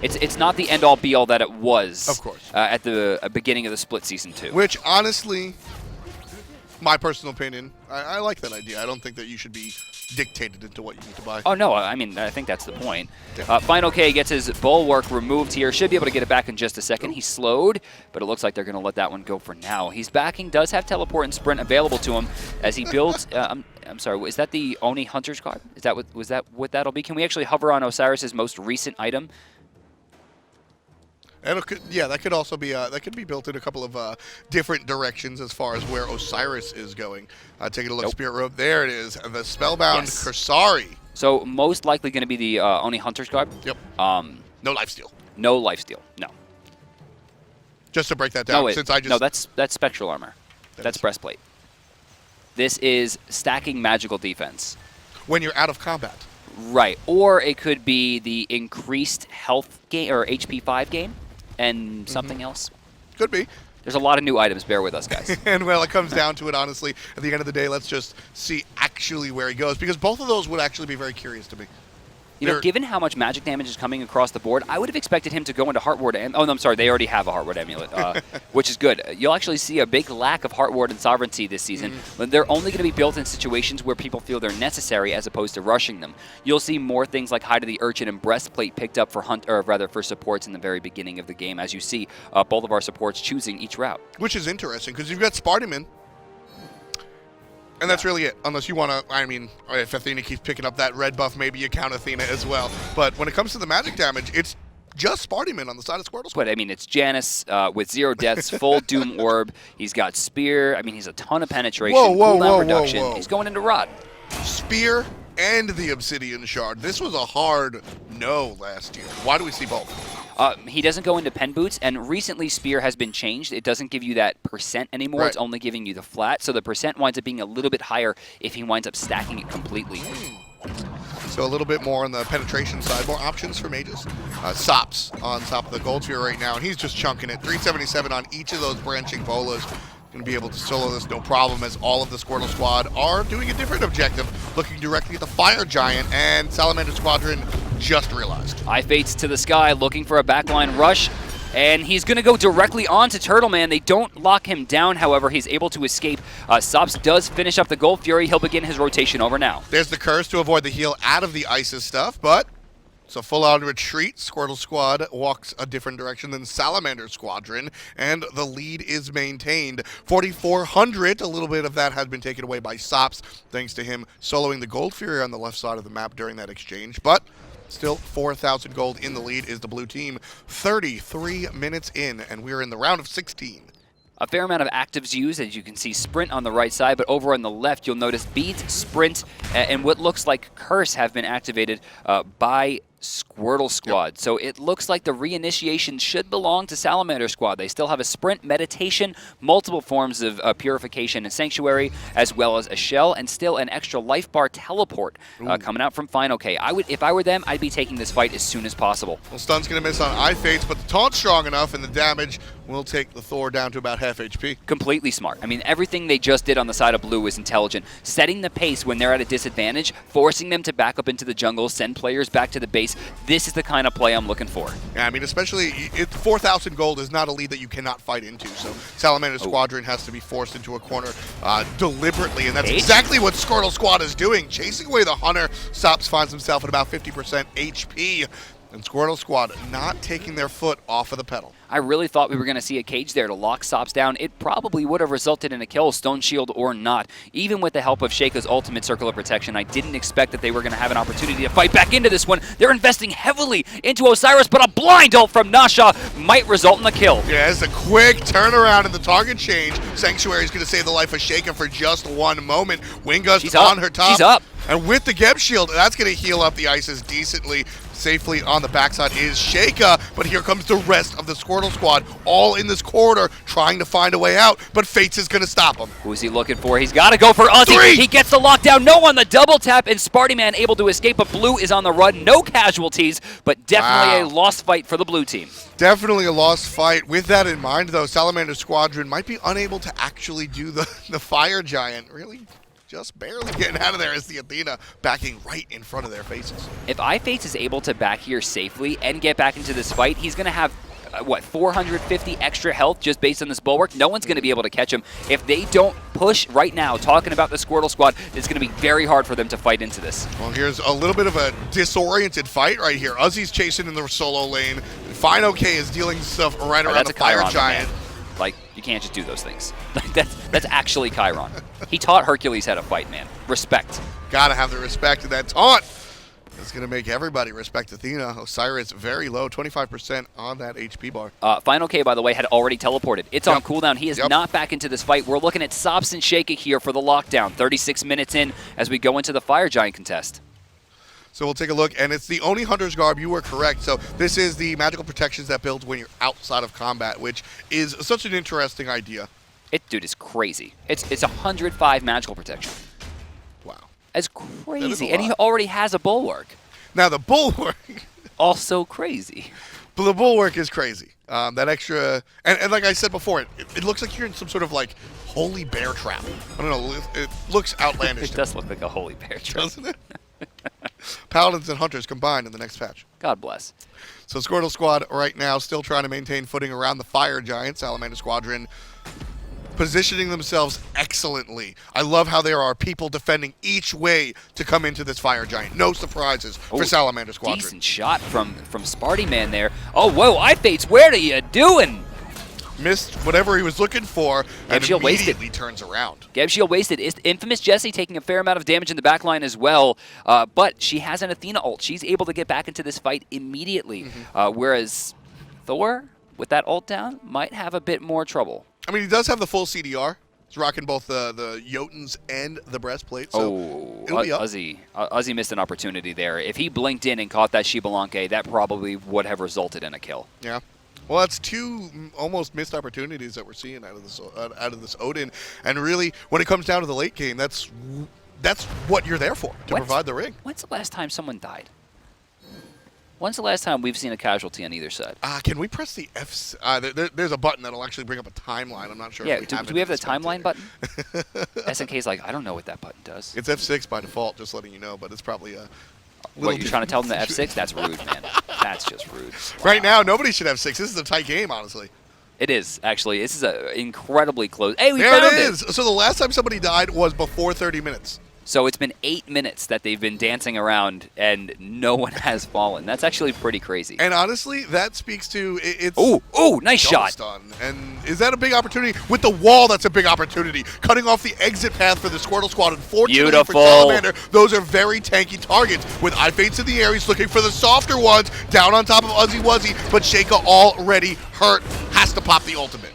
It's not the end-all, be-all that it was. Of course. At the beginning of the split season 2. Which, honestly, my personal opinion, I like that idea. I don't think that you should be dictated into what you need to buy. Oh, no, I mean, I think that's the point. Yeah. fineokay gets his Bulwark removed here. Should be able to get it back in just a second. He's slowed, but it looks like they're going to let that one go for now. He's backing, does have teleport and sprint available to him as he builds... I'm sorry, is that the Oni Hunter's card? Is that was that what that'll be? Can we actually hover on Osiris's most recent item? Yeah, that could also be that could be built in a couple of different directions as far as where Osiris is going. Taking a look, Spirit Robe. There it is, the Spellbound Kursari. So most likely going to be the Oni Hunter's card. Yep. No lifesteal. No lifesteal. No. Just to break that down, No, that's spectral armor. That's breastplate. This is stacking magical defense. When you're out of combat. Right. Or it could be the increased health gain or HP 5 gain and something else. Could be. There's a lot of new items. Bear with us, guys. And, well, it comes down to it, honestly. At the end of the day, let's just see actually where he goes. Because both of those would actually be very curious to me. You know, given how much magic damage is coming across the board, I would have expected him to go into Heart Ward. Oh, no, I'm sorry. They already have a Heart Ward Amulet, which is good. You'll actually see a big lack of Heart Ward and Sovereignty this season. But they're only going to be built in situations where people feel they're necessary as opposed to rushing them. You'll see more things like Hide of the Urchin and Breastplate picked up for for supports in the very beginning of the game, as you see both of our supports choosing each route. Which is interesting, because you've got Spartyman. And that's really it, unless you want to, I mean, if Athena keeps picking up that red buff, maybe you count Athena as well. But when it comes to the magic damage, it's just Spartyman on the side of Squirtle Squad. But, I mean, it's Janus with 0 deaths, full Doom Orb. He's got Spear. I mean, he's a ton of penetration, cooldown reduction. He's going into Rod. Spear and the Obsidian Shard. This was a hard no last year. Why do we see both? He doesn't go into pen boots, and recently Spear has been changed. It doesn't give you that percent anymore. It's only giving you the flat, so the percent winds up being a little bit higher if he winds up stacking it completely. So a little bit more on the penetration side, more options for mages. Sops on top of the Gold Sphere right now, and he's just chunking it. 377 on each of those branching bolas. Going to be able to solo this no problem, as all of the Squirtle Squad are doing a different objective, looking directly at the Fire Giant, and Salamander Squadron just realized. iFates to the sky, looking for a backline rush, and he's going to go directly onto Turtleman. They don't lock him down, however. He's able to escape. Sops does finish up the Gold Fury. He'll begin his rotation over now. There's the curse to avoid the heal out of the Isis stuff, but it's a full-on retreat. Squirtle Squad walks a different direction than Salamander Squadron, and the lead is maintained. 4,400, a little bit of that has been taken away by Sops, thanks to him soloing the Gold Fury on the left side of the map during that exchange, but still 4,000 gold in the lead is the blue team. 33 minutes in, and we're in the round of 16. A fair amount of actives used, as you can see Sprint on the right side, but over on the left you'll notice Beat, Sprint, and what looks like Curse have been activated by Squirtle Squad. So it looks like the reinitiation should belong to Salamander Squad. They still have a Sprint, Meditation, multiple forms of Purification and Sanctuary, as well as a Shell, and still an extra life bar teleport coming out from fineokay. If I were them, I'd be taking this fight as soon as possible. Well, Stun's going to miss on iFates, but the taunt's strong enough, and the damage will take the Thor down to about half HP. Completely smart. I mean, everything they just did on the side of blue was intelligent. Setting the pace when they're at a disadvantage, forcing them to back up into the jungle, send players back to the base. This is the kind of play I'm looking for. Yeah, I mean, especially 4,000 gold is not a lead that you cannot fight into, so Salamander Squadron has to be forced into a corner deliberately, and that's exactly what Squirtle Squad is doing. Chasing away the Hunter, Sops finds himself at about 50% HP, and Squirtle Squad not taking their foot off of the pedal. I really thought we were going to see a cage there to lock Sops down. It probably would have resulted in a kill, Stone Shield or not. Even with the help of Sheyka's ultimate Circle of Protection, I didn't expect that they were going to have an opportunity to fight back into this one. They're investing heavily into Osiris, but a blind ult from Nasha might result in the kill. Yeah, it's a quick turnaround in the target change. Sanctuary is going to save the life of Sheyka for just one moment. Wingust on her top. She's up. And with the Geb Shield, that's going to heal up the Isis decently. Safely on the backside is Sheyka, but here comes the rest of the Squirtle Squad, all in this corridor, trying to find a way out, but Fates is going to stop him. Who's he looking for? He's got to go for Uzzy. He gets the lockdown. No on the double tap, and Spartyman able to escape, but blue is on the run. No casualties, but definitely a lost fight for the blue team. Definitely a lost fight. With that in mind, though, Salamander Squadron might be unable to actually do the Fire Giant. Really just barely getting out of there as the Athena backing right in front of their faces. If iFates is able to back here safely and get back into this fight, he's going to have, 450 extra health just based on this bulwark? No one's going to be able to catch him. If they don't push right now, talking about the Squirtle Squad, it's going to be very hard for them to fight into this. Well, here's a little bit of a disoriented fight right here. Uzzy's chasing in the solo lane. fineokay is dealing stuff right around the Fire Giant. Man. Like, you can't just do those things. That's actually Chrion. He taught Hercules how to fight, man. Respect. Gotta have the respect of that taunt. It's gonna make everybody respect Athena. Osiris very low, 25% on that HP bar. fineokay, by the way, had already teleported. It's on cooldown. He is not back into this fight. We're looking at Sops and Sheyka here for the lockdown. 36 minutes in as we go into the Fire Giant contest. So we'll take a look, and it's the Oni Hunter's Garb. You were correct. So this is the magical protections that builds when you're outside of combat, which is such an interesting idea. Dude, it's crazy. It's 105 magical protection. Wow. That's crazy. And he already has a bulwark. Now the bulwark. Also crazy. But the bulwark is crazy. That extra, and like I said before, it looks like you're in some sort of like holy bear trap. I don't know. It looks outlandish. It does look like a holy bear trap. Doesn't it? Paladins and Hunters combined in the next patch. God bless. So Squirtle Squad right now still trying to maintain footing around the Fire Giant. Salamander Squadron positioning themselves excellently. I love how there are people defending each way to come into this Fire Giant. No surprises for Salamander Squadron. Decent shot from Spartyman there. Oh, whoa, iFates, what are you doing? Missed whatever he was looking for and immediately turns around. Geb Shield wasted. InfamouJesse taking a fair amount of damage in the back line as well, but she has an Athena ult. She's able to get back into this fight immediately, whereas Thor, with that ult down, might have a bit more trouble. I mean, he does have the full CDR. He's rocking both the Jotuns and the breastplate, so it'll be up. Uzzy missed an opportunity there. If he blinked in and caught that Xbalanque, that probably would have resulted in a kill. Yeah. Well, that's two almost missed opportunities that we're seeing out of this Odin, and really, when it comes down to the late game, that's what you're there for, to provide the ring. When's the last time someone died? When's the last time we've seen a casualty on either side? Can we press the F? There's a button that'll actually bring up a timeline. I'm not sure. Yeah, if do we have the timeline button? SNK's like, I don't know what that button does. It's F6 by default, just letting you know, but it's probably a What, you're trying to tell them the F6? That's rude, man. That's just rude. Wow. Right now, nobody should have 6. This is a tight game, honestly. It is, actually. This is incredibly close. Hey, we found it! There it is! So the last time somebody died was before 30 minutes. So it's been 8 minutes that they've been dancing around, and no one has fallen. That's actually pretty crazy. And honestly, that speaks to it's. Ooh, nice shot. And is that a big opportunity? With the wall, that's a big opportunity. Cutting off the exit path for the Squirtle Squad. Unfortunately for Salamander, those are very tanky targets. With iFates in the air, he's looking for the softer ones down on top of UzzyWuzzy, but Sheyka already hurt. Has to pop the ultimate.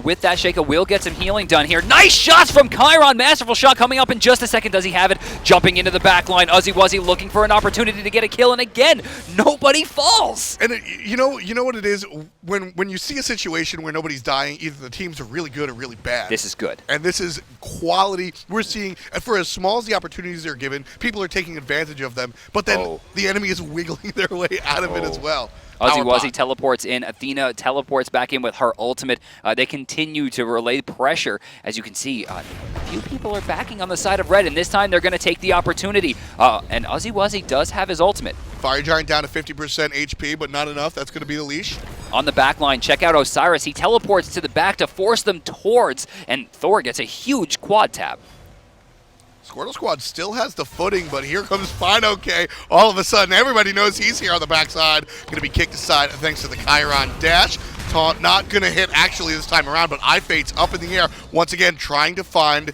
With that, Sheyka will get some healing done here. Nice shots from Chrion. Masterful shot coming up in just a second. Does he have it? Jumping into the back line. UzzyWuzzy looking for an opportunity to get a kill, and again, nobody falls. And you know what it is? When you see a situation where nobody's dying, either the teams are really good or really bad. This is good. And this is quality. We're seeing, for as small as the opportunities they're given, people are taking advantage of them, but then the enemy is wiggling their way out of it as well. UzzyWuzzy teleports in. Athena teleports back in with her ultimate. They continue to relay pressure. As you can see, a few people are backing on the side of red, and this time they're going to take the opportunity. And UzzyWuzzy does have his ultimate. Fire Giant down to 50% HP, but not enough. That's going to be the leash. On the back line, check out Osiris. He teleports to the back to force them towards, and Thor gets a huge quad tap. Squirtle Squad still has the footing, but here comes fineokay. All of a sudden, everybody knows he's here on the backside. Going to be kicked aside thanks to the Chrion dash. Taunt not going to hit actually this time around, but iFates up in the air. Once again, trying to find...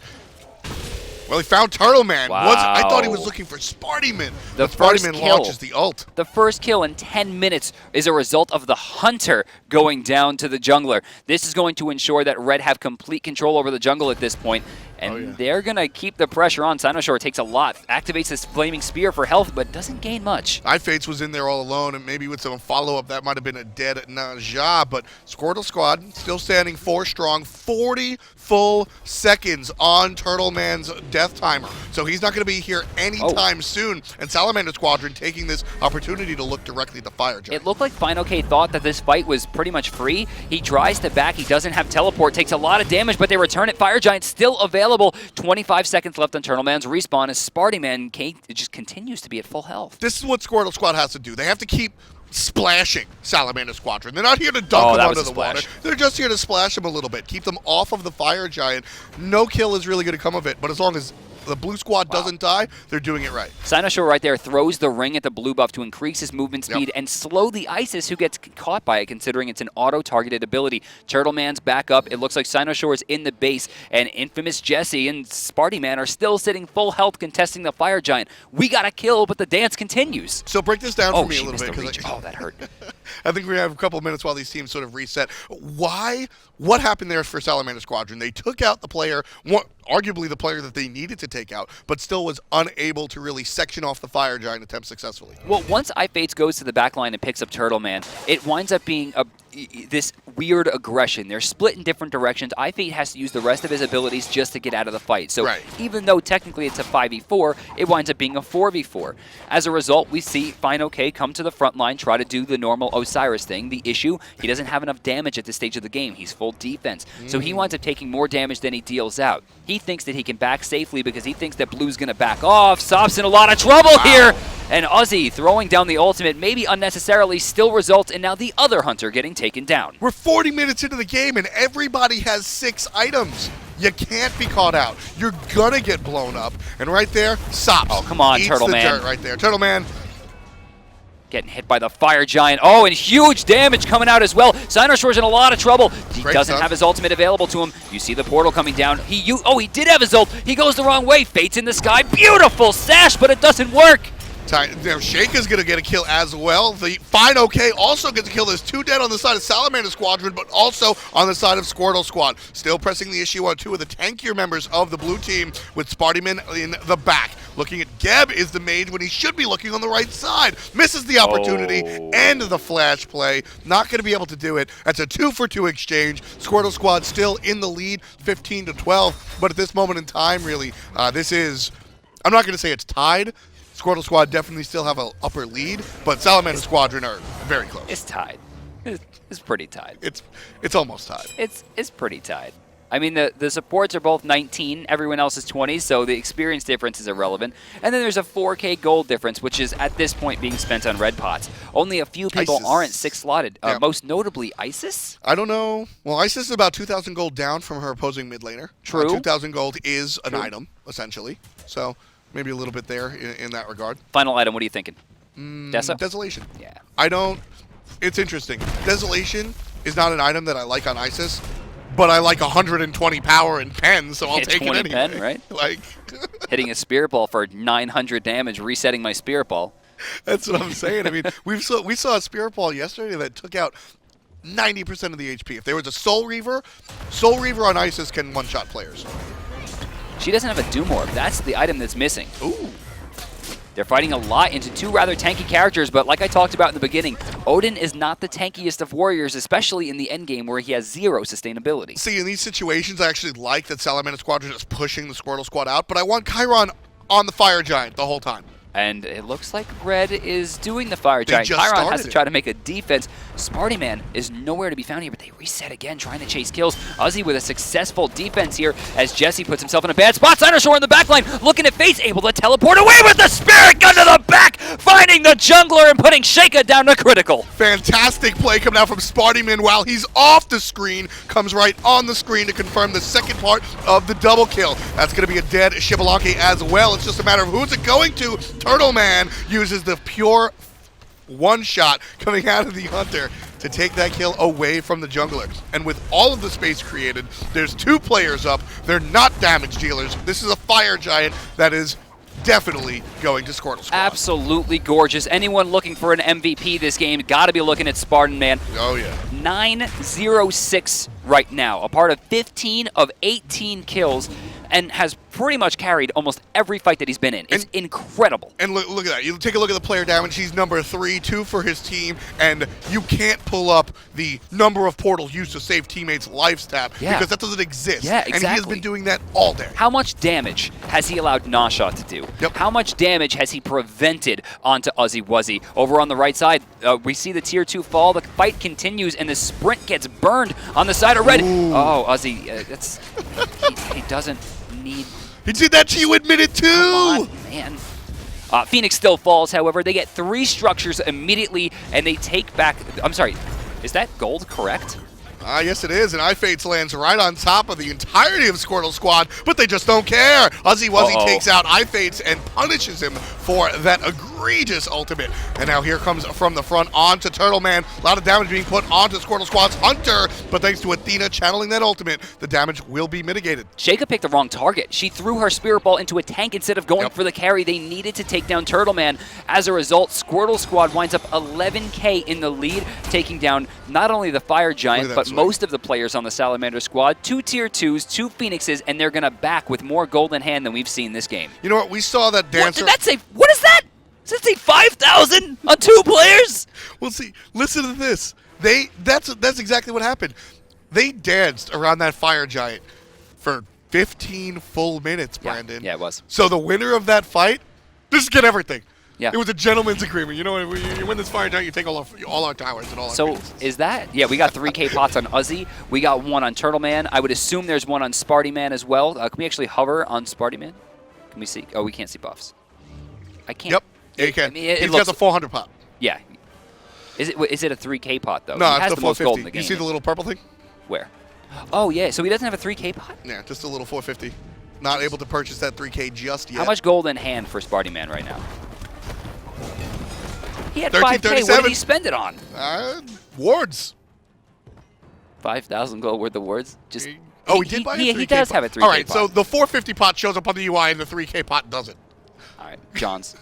Well, he found Turtleman. Wow. I thought he was looking for Spartyman. The Spartyman launches the ult. The first kill in 10 minutes is a result of the Hunter going down to the jungler. This is going to ensure that Red have complete control over the jungle at this point. And they're going to keep the pressure on. Cynosure takes a lot, activates this Flaming Spear for health, but doesn't gain much. iFates was in there all alone, and maybe with some follow-up, that might have been a dead Naja, but Squirtle Squad still standing 4 strong, 40 full seconds on Turtleman's death timer. So he's not going to be here anytime soon, and Salamander Squadron taking this opportunity to look directly at the Fire Giant. It looked like fineokay thought that this fight was pretty much free. He tries to back, he doesn't have teleport, takes a lot of damage, but they return it. Fire Giant still available. 25 seconds left on Turtleman's respawn as Spartyman just continues to be at full health. This is what Squirtle Squad has to do. They have to keep splashing Salamander Squadron. They're not here to dunk them under the water. They're just here to splash them a little bit, keep them off of the Fire Giant. No kill is really going to come of it, but as long as the blue squad doesn't die, they're doing it right. Cynosure right there throws the ring at the blue buff to increase his movement speed and slow the Isis, who gets caught by it, considering it's an auto-targeted ability. Turtleman's back up. It looks like Cynosure is in the base, and InfamouJesse and Spartyman are still sitting full health contesting the Fire Giant. We got a kill, but the dance continues. So break this down for me a little bit. Oh, that hurt. I think we have a couple of minutes while these teams sort of reset. What happened there for Salamander Squadron? They took out the player, arguably the player that they needed to take out, but still was unable to really section off the Fire Giant attempt successfully. Well, once iFates goes to the backline and picks up Turtleman, it winds up being this weird aggression. They're split in different directions. iFate has to use the rest of his abilities just to get out of the fight. So even though technically it's a 5v4, it winds up being a 4v4. As a result, we see fineokay come to the front line, try to do the normal Osiris thing. The issue, he doesn't have enough damage at this stage of the game. He's full defense. So he winds up taking more damage than he deals out. He thinks that he can back safely because he thinks that blue's going to back off. Sops in a lot of trouble here. And Uzzy throwing down the ultimate, maybe unnecessarily, still results in now the other hunter getting taken down. We're 40 minutes into the game and everybody has 6 items. You can't be caught out. You're gonna get blown up. And right there, Sops. Oh, come on, eats Turtleman. the dirt right there. Turtleman. Getting hit by the fire giant. Oh, and huge damage coming out as well. Cynosure's in a lot of trouble. He doesn't have his ultimate available to him. You see the portal coming down. He did have his ult. He goes the wrong way. Fates in the sky. Beautiful sash, but it doesn't work. Sheyka's going to get a kill as well. The fineokay also gets a kill. There's 2 dead on the side of Salamander Squadron, but also on the side of Squirtle Squad. Still pressing the issue on 2 of the tankier members of the blue team with Spartyman in the back. Looking at Geb is the mage when he should be looking on the right side. Misses the opportunity and the flash play. Not going to be able to do it. That's a 2-for-2 exchange. Squirtle Squad still in the lead, 15-12. But at this moment in time, really, this is, I'm not going to say it's tied. Squirtle Squad definitely still have an upper lead, but Salamander Squadron are very close. It's tied. It's pretty tied. It's almost tied. It's pretty tied. I mean, the supports are both 19, everyone else is 20, so the experience difference is irrelevant. And then there's a 4K gold difference, which is at this point being spent on red pots. Only a few people aren't 6-slotted, most notably Isis? I don't know. Well, Isis is about 2,000 gold down from her opposing mid laner. True. 2,000 gold is an item, essentially. So maybe a little bit there in that regard. Final item, what are you thinking? Desolation. Yeah. It's interesting. Desolation is not an item that I like on Isis, but I like 120 power and pen, so I'll take it anyway. 20 pen, right? Like hitting a spirit ball for 900 damage, resetting my spirit ball. That's what I'm saying. I mean, we saw a spirit ball yesterday that took out 90% of the HP. If there was a Soul Reaver on Isis can one-shot players. She doesn't have a Doom Orb. That's the item that's missing. Ooh. They're fighting a lot into 2 rather tanky characters, but like I talked about in the beginning, Odin is not the tankiest of warriors, especially in the endgame where he has 0 sustainability. See, in these situations, I actually like that Salamander Squadron is pushing the Squirtle Squad out, but I want Chrion on the Fire Giant the whole time. And it looks like Red is doing the Fire Giant. Chrion has to try to make a defense. Spartyman is nowhere to be found here, but they reset again, trying to chase kills. Uzzy with a successful defense here as Jesse puts himself in a bad spot. Cynosure in the backline, looking at Fates, able to teleport away with the Spirit Gun to the back, finding the jungler and putting Sheyka down to critical. Fantastic play coming out from Spartyman while he's off the screen. Comes right on the screen to confirm the second part of the double kill. That's going to be a dead Xbalanque as well. It's just a matter of who's it going to. Turtleman uses the pure one-shot coming out of the Hunter to take that kill away from the jungler. And with all of the space created, there's 2 players up. They're not damage dealers. This is a Fire Giant that is definitely going to Squirtle Squad. Absolutely gorgeous. Anyone looking for an MVP this game, got to be looking at Spartyman. Oh, yeah. 9-0-6 right now. A part of 15 of 18 kills and has pretty much carried almost every fight that he's been in. It's incredible. And look at that. You take a look at the player damage. He's number 3, 2 for his team, and you can't pull up the number of portals used to save teammates' life stat because that doesn't exist. Yeah, exactly. And he has been doing that all day. How much damage has he allowed Nasha to do? Yep. How much damage has he prevented onto UzzyWuzzy? Over on the right side, we see the tier 2 fall. The fight continues, and the sprint gets burned on the side of red. Ooh. Oh, Uzzy, he doesn't need... He did that to you, admit it too! Come on, man. Phoenix still falls, however. They get 3 structures immediately, and they take back... I'm sorry, is that gold correct? Yes, it is, and iFates lands right on top of the entirety of Squirtle Squad, but they just don't care. UzzyWuzzy takes out iFates and punishes him for that egregious ultimate. And now here comes from the front onto Turtleman. A lot of damage being put onto Squirtle Squad's Hunter, but thanks to Athena channeling that ultimate, the damage will be mitigated. Sheyka picked the wrong target. She threw her Spirit Ball into a tank instead of going for the carry. They needed to take down Turtleman. As a result, Squirtle Squad winds up 11k in the lead, taking down not only the Fire Giant, but most of the players on the Salamander Squad. 2 tier 2s, 2 Phoenixes, and they're going to back with more gold in hand than we've seen this game. You know what? We saw that dancer... What did that say? What is that? Does that say 5,000 on 2 players? Well, see, listen to this. That's exactly what happened. They danced around that Fire Giant for 15 full minutes, Brandon. Yeah, it was. So the winner of that fight, just get everything. Yeah. It was a gentleman's agreement. You know, you win this Fire Giant, you take all our towers and all our pieces. Is that... Yeah, we got 3k pots on Uzzy. We got 1 on Turtleman. I would assume there's 1 on Spartyman as well. Can we actually hover on Spartyman? Can we see... Oh, we can't see buffs. I can't... Yep. Yeah, you can. I mean, He's got the 400 pot. Yeah. Is it a 3K pot, though? No, he it's has the most gold 450. in the game. You see the little purple thing? Where? Oh, yeah. So he doesn't have a 3K pot? Yeah, just a little 450. Not able to purchase that 3K just yet. How much gold in hand for Spartyman right now? He had 1337. 5K. What did he spend it on? Wards. 5,000 gold worth of wards? Just Oh, he did buy a 3K He does pot. have a 3K All right, pot. so the 450 pot shows up on the UI and the 3K pot doesn't. All right, John's.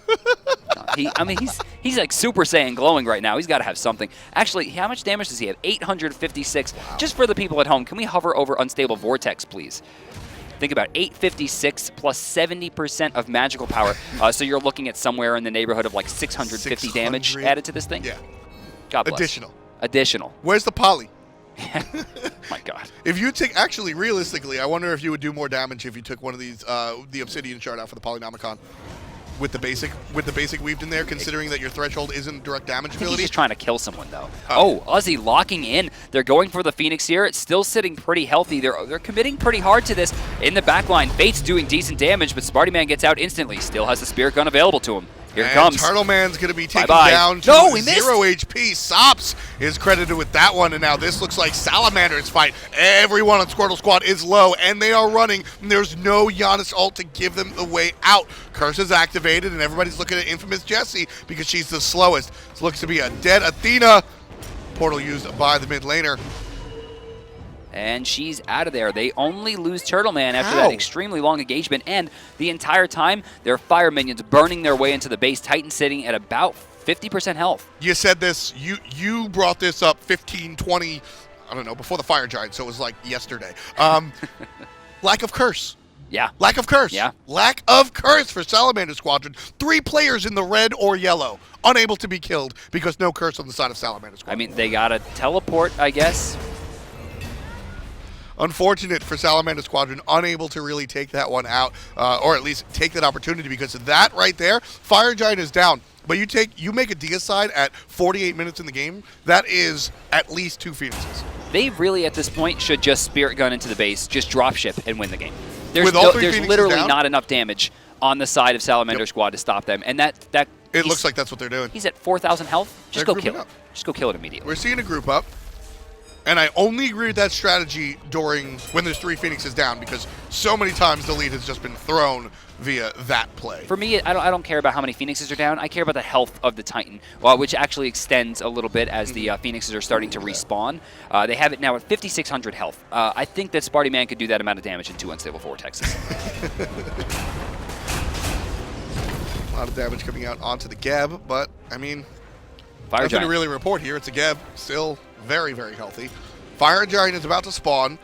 He's like Super Saiyan glowing right now. He's got to have something. Actually, how much damage does he have? 856. Wow. Just for the people at home, can we hover over Unstable Vortex, please? Think about 856 plus 70% of magical power. So you're looking at somewhere in the neighborhood of like 650 damage added to this thing? Yeah. God bless. Additional. Where's the poly? My God. If you take, actually, realistically, I wonder if you would do more damage if you took one of these, the Obsidian shard out for the Polynomicon. With the basic weaved in there, considering that your threshold isn't direct damage ability. He's just trying to kill someone, though. Oh, Ozzy locking in. They're going for the Phoenix here. It's still sitting pretty healthy. They're committing pretty hard to this. In the back line, Fate's doing decent damage, but Spartyman gets out instantly. Still has the Spirit Gun available to him. Here it comes. Turtleman's going to be taken Bye-bye. down to No, he missed. 0 HP. Sops is credited with that one, and now this looks like Salamander's fight. Everyone on Squirtle Squad is low, and they are running. And there's no Janus ult to give them the way out. Curse is activated, and everybody's looking at InfamouJesse because she's the slowest. This looks to be a dead Athena. Portal used by the mid laner. And she's out of there. They only lose Turtleman after that extremely long engagement. And the entire time, their fire minions burning their way into the base. Titan sitting at about 50% health. You said this. You brought this up 15, 20, I don't know, before the Fire Giant, so it was like yesterday. Lack of curse. Yeah. Lack of curse. Yeah. Lack of curse for Salamander Squadron. 3 players in the red or yellow, unable to be killed because no curse on the side of Salamander Squadron. I mean, they got to teleport, I guess. Unfortunate for Salamander Squadron, unable to really take that one out, or at least take that opportunity, because that right there, Fire Giant is down. But you make a deicide at 48 minutes in the game, that is at least 2 Phoenixes. They really, at this point, should just Spirit Gun into the base, just drop ship and win the game. There's literally not enough damage on the side of Salamander Squad to stop them. And it looks like that's what they're doing. He's at 4,000 health. Just go kill it. Just go kill it immediately. We're seeing a group up. And I only agree with that strategy when there's 3 Phoenixes down, because so many times the lead has just been thrown via that play. For me, I don't care about how many Phoenixes are down. I care about the health of the Titan, which actually extends a little bit as the Phoenixes are starting to respawn. They have it now at 5,600 health. I think that Spartyman could do that amount of damage in 2 Unstable Vortexes. A lot of damage coming out onto the Geb, but, I mean, Fire nothing Giant. to really report here. It's a Geb, still very, very healthy. Fire Giant is about to spawn,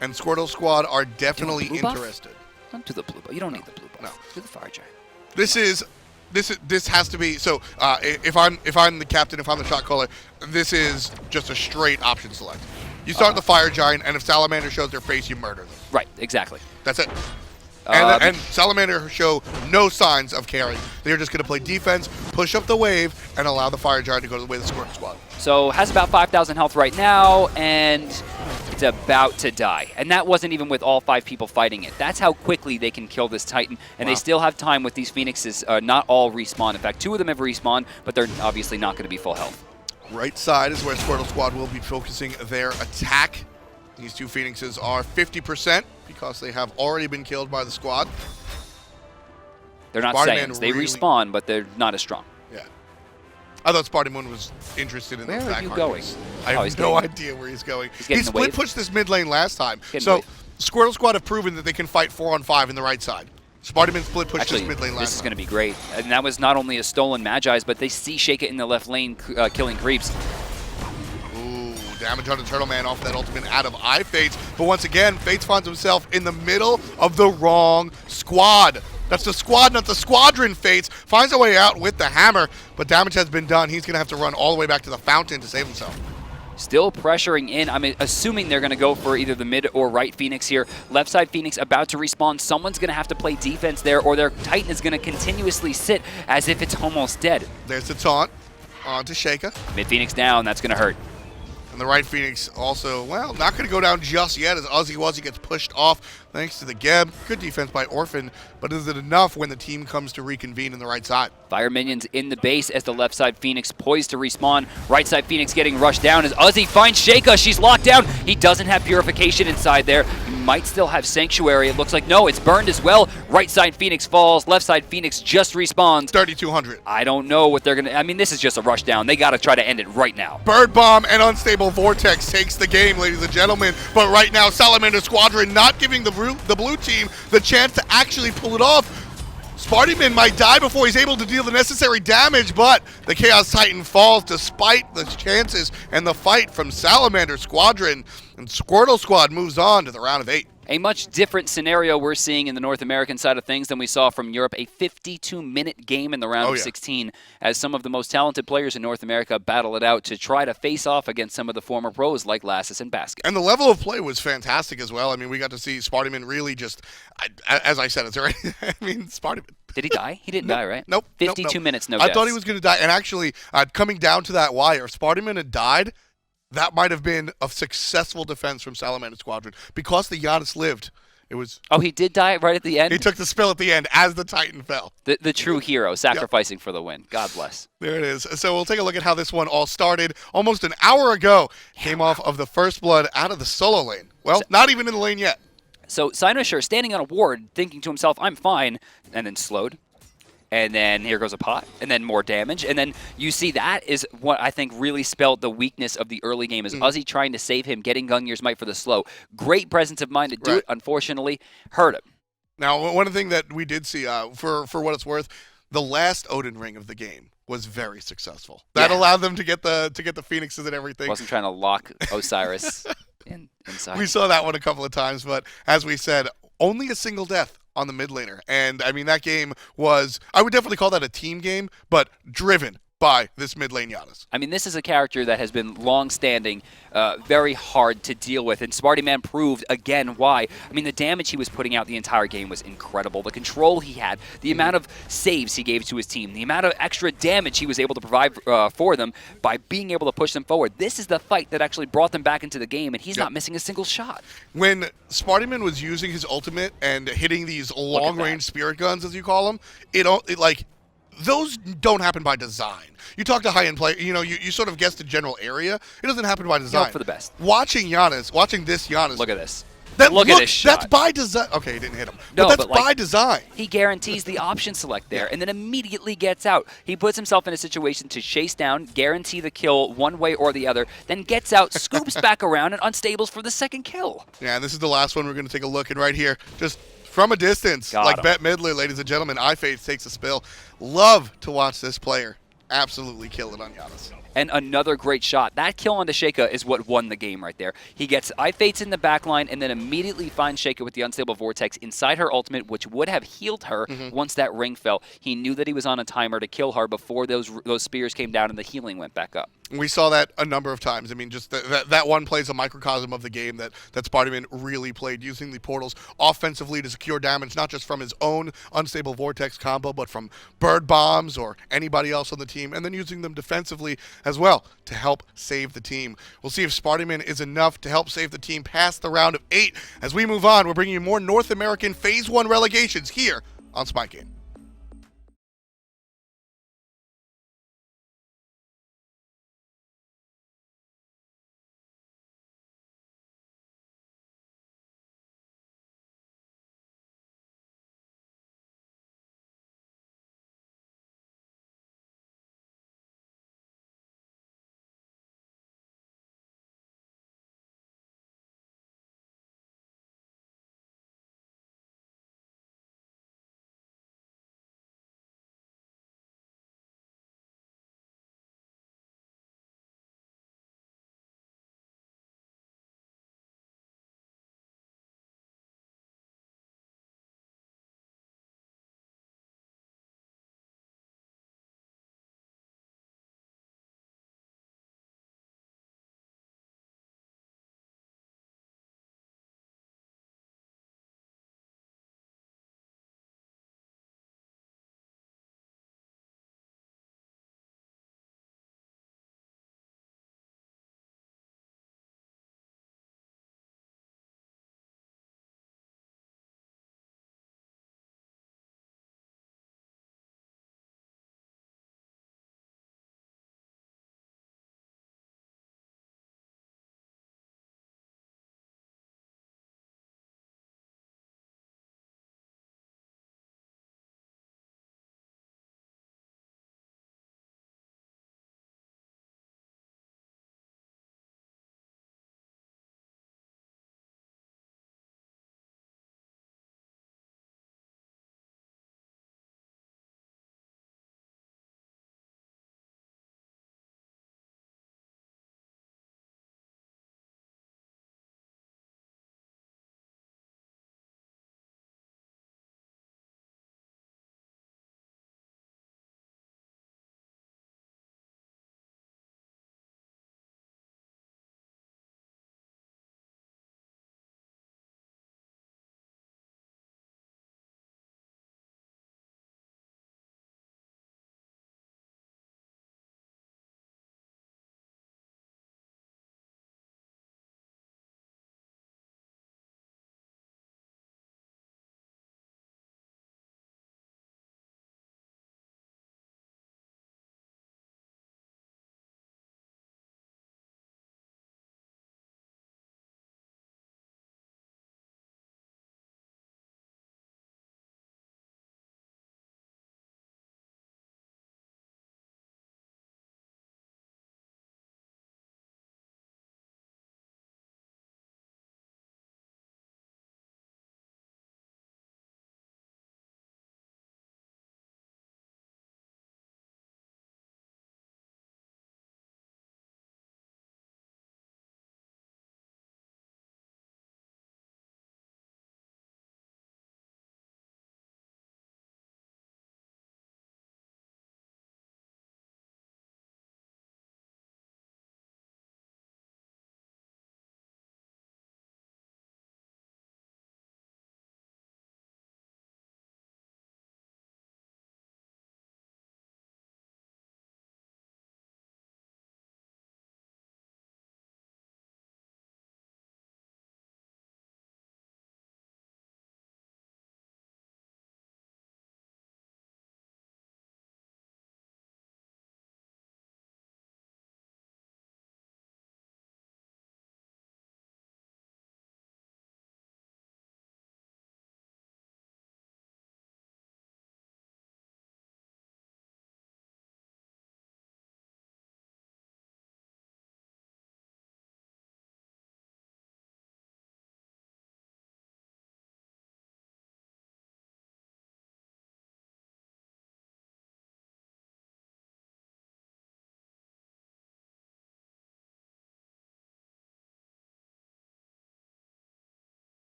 and Squirtle Squad are definitely interested. Don't do the blue buff. You don't need the blue buff. No. Do the Fire Giant. This has to be, so if I'm the captain, if I'm the shot caller, this is just a straight option select. You start the Fire Giant, and if Salamander shows their face, you murder them. Right, exactly. That's it. And Salamander show no signs of caring. They're just going to play defense, push up the wave, and allow the Fire Giant to go the way of the Squirtle Squad. So has about 5,000 health right now, and it's about to die. And that wasn't even with all 5 people fighting it. That's how quickly they can kill this Titan. And they still have time with these Phoenixes. Not all respawn. In fact, 2 of them have respawned, but they're obviously not going to be full health. Right side is where Squirtle Squad will be focusing their attack. These 2 Phoenixes are 50% because they have already been killed by the squad. They're not Saiyans. They respawn, but they're not as strong. Yeah. I thought Spartyman was interested in those back. Where are you going? I have no idea where he's going. He split pushed this mid lane last time. So Squirtle Squad have proven that they can fight 4-on-5 in the right side. Spartyman split pushed this mid lane last time. This is going to be great. And that was not only a stolen Magi's, but they see Sheyka in the left lane killing creeps. Damage on the Turtleman off that ultimate out of iFates. But once again, Fates finds himself in the middle of the wrong squad. That's the squad, not the squadron. Fates finds a way out with the hammer, but damage has been done. He's going to have to run all the way back to the fountain to save himself. Still pressuring in. I mean, assuming they're going to go for either the mid or right Phoenix here. Left side Phoenix about to respawn. Someone's going to have to play defense there, or their Titan is going to continuously sit as if it's almost dead. There's the taunt onto Sheyka. Mid Phoenix down. That's going to hurt. And the right Phoenix also, well, not going to go down just yet as UzzyWuzzy gets pushed off. thanks to the Geb. Good defense by Orphan, but is it enough when the team comes to reconvene in the right side? Fire minions in the base as the left side Phoenix poised to respawn. Right side Phoenix getting rushed down as Uzzy finds Sheyka. She's locked down. He doesn't have Purification inside there. He might still have Sanctuary. It looks like no, it's burned as well. Right side Phoenix falls. Left side Phoenix just respawns. 3,200. I don't know what they're going to... I mean, this is just a rush down. They got to try to end it right now. Bird Bomb and Unstable Vortex takes the game, ladies and gentlemen. But right now, Salamander Squadron not giving the blue team the chance to actually pull it off. Spartyman might die before he's able to deal the necessary damage, but the Chaos Titan falls despite the chances and the fight from Salamander Squadron. And Squirtle Squad moves on to the round of 8. A much different scenario we're seeing in the North American side of things than we saw from Europe. A 52-minute game in the round of 16 as some of the most talented players in North America battle it out to try to face off against some of the former pros like Lassus and Basket. And the level of play was fantastic as well. I mean, we got to see Spartyman really just, as I said, it's already, I mean, Spartyman. Did he die? He didn't die, right? Nope. 52 minutes, no I deaths. thought he was going to die. And actually, coming down to that wire, if Spartyman had died, that might have been a successful defense from Salamander Squadron. Because the Janus lived, it was... Oh, he did die right at the end? He took the spill at the end as the Titan fell. The true hero, sacrificing for the win. God bless. There it is. So we'll take a look at how this one all started. Almost an hour ago, came off of the first blood out of the solo lane. Well, not even in the lane yet. So Cynosure standing on a ward, thinking to himself, I'm fine, and then slowed. And then here goes a pot, and then more damage. And then you see that is what I think really spelled the weakness of the early game is Uzzy trying to save him, getting Gungnir's Might for the slow. Great presence of mind to do it, unfortunately, hurt him. Now, one thing that we did see, for what it's worth, the last Odin ring of the game was very successful. That allowed them to get the Phoenixes and everything. Wasn't trying to lock Osiris inside. We saw that one a couple of times, but as we said, only a single death on the mid laner. And, I mean, that game was, I would definitely call that a team game, but driven by this mid lane Janus. I mean, this is a character that has been long-standing, very hard to deal with, and Spartyman proved again why. I mean, the damage he was putting out the entire game was incredible. The control he had, the amount of saves he gave to his team, the amount of extra damage he was able to provide for them by being able to push them forward. This is the fight that actually brought them back into the game, and he's not missing a single shot. When Spartyman was using his ultimate and hitting these long-range spirit guns, as you call them, it like... Those don't happen by design. You talk to high-end players, you know, you sort of guess the general area. It doesn't happen by design. Hope for the best. Watching this Janus. Look at this. Look at this shot. That's by design. Okay, he didn't hit him. No, but that's like, by design. He guarantees the option select there and then immediately gets out. He puts himself in a situation to chase down, guarantee the kill one way or the other, then gets out, scoops back around, and unstables for the second kill. Yeah, and this is the last one we're going to take a look at right here. Just from a distance, like Bette Midler, ladies and gentlemen, iFates takes a spill. Love to watch this player absolutely kill it on Janus. And another great shot. That kill onto Sheyka is what won the game right there. He gets iFates in the backline and then immediately finds Sheyka with the Unstable Vortex inside her ultimate, which would have healed her once that ring fell. He knew that he was on a timer to kill her before those spears came down and the healing went back up. We saw that a number of times. I mean, just that one play is a microcosm of the game that Spartyman really played, using the portals offensively to secure damage, not just from his own Unstable Vortex combo, but from bird bombs or anybody else on the team, and then using them defensively as well to help save the team. We'll see if Spartyman is enough to help save the team past the round of 8. As we move on, we're bringing you more North American Phase 1 relegations here on Spike Game.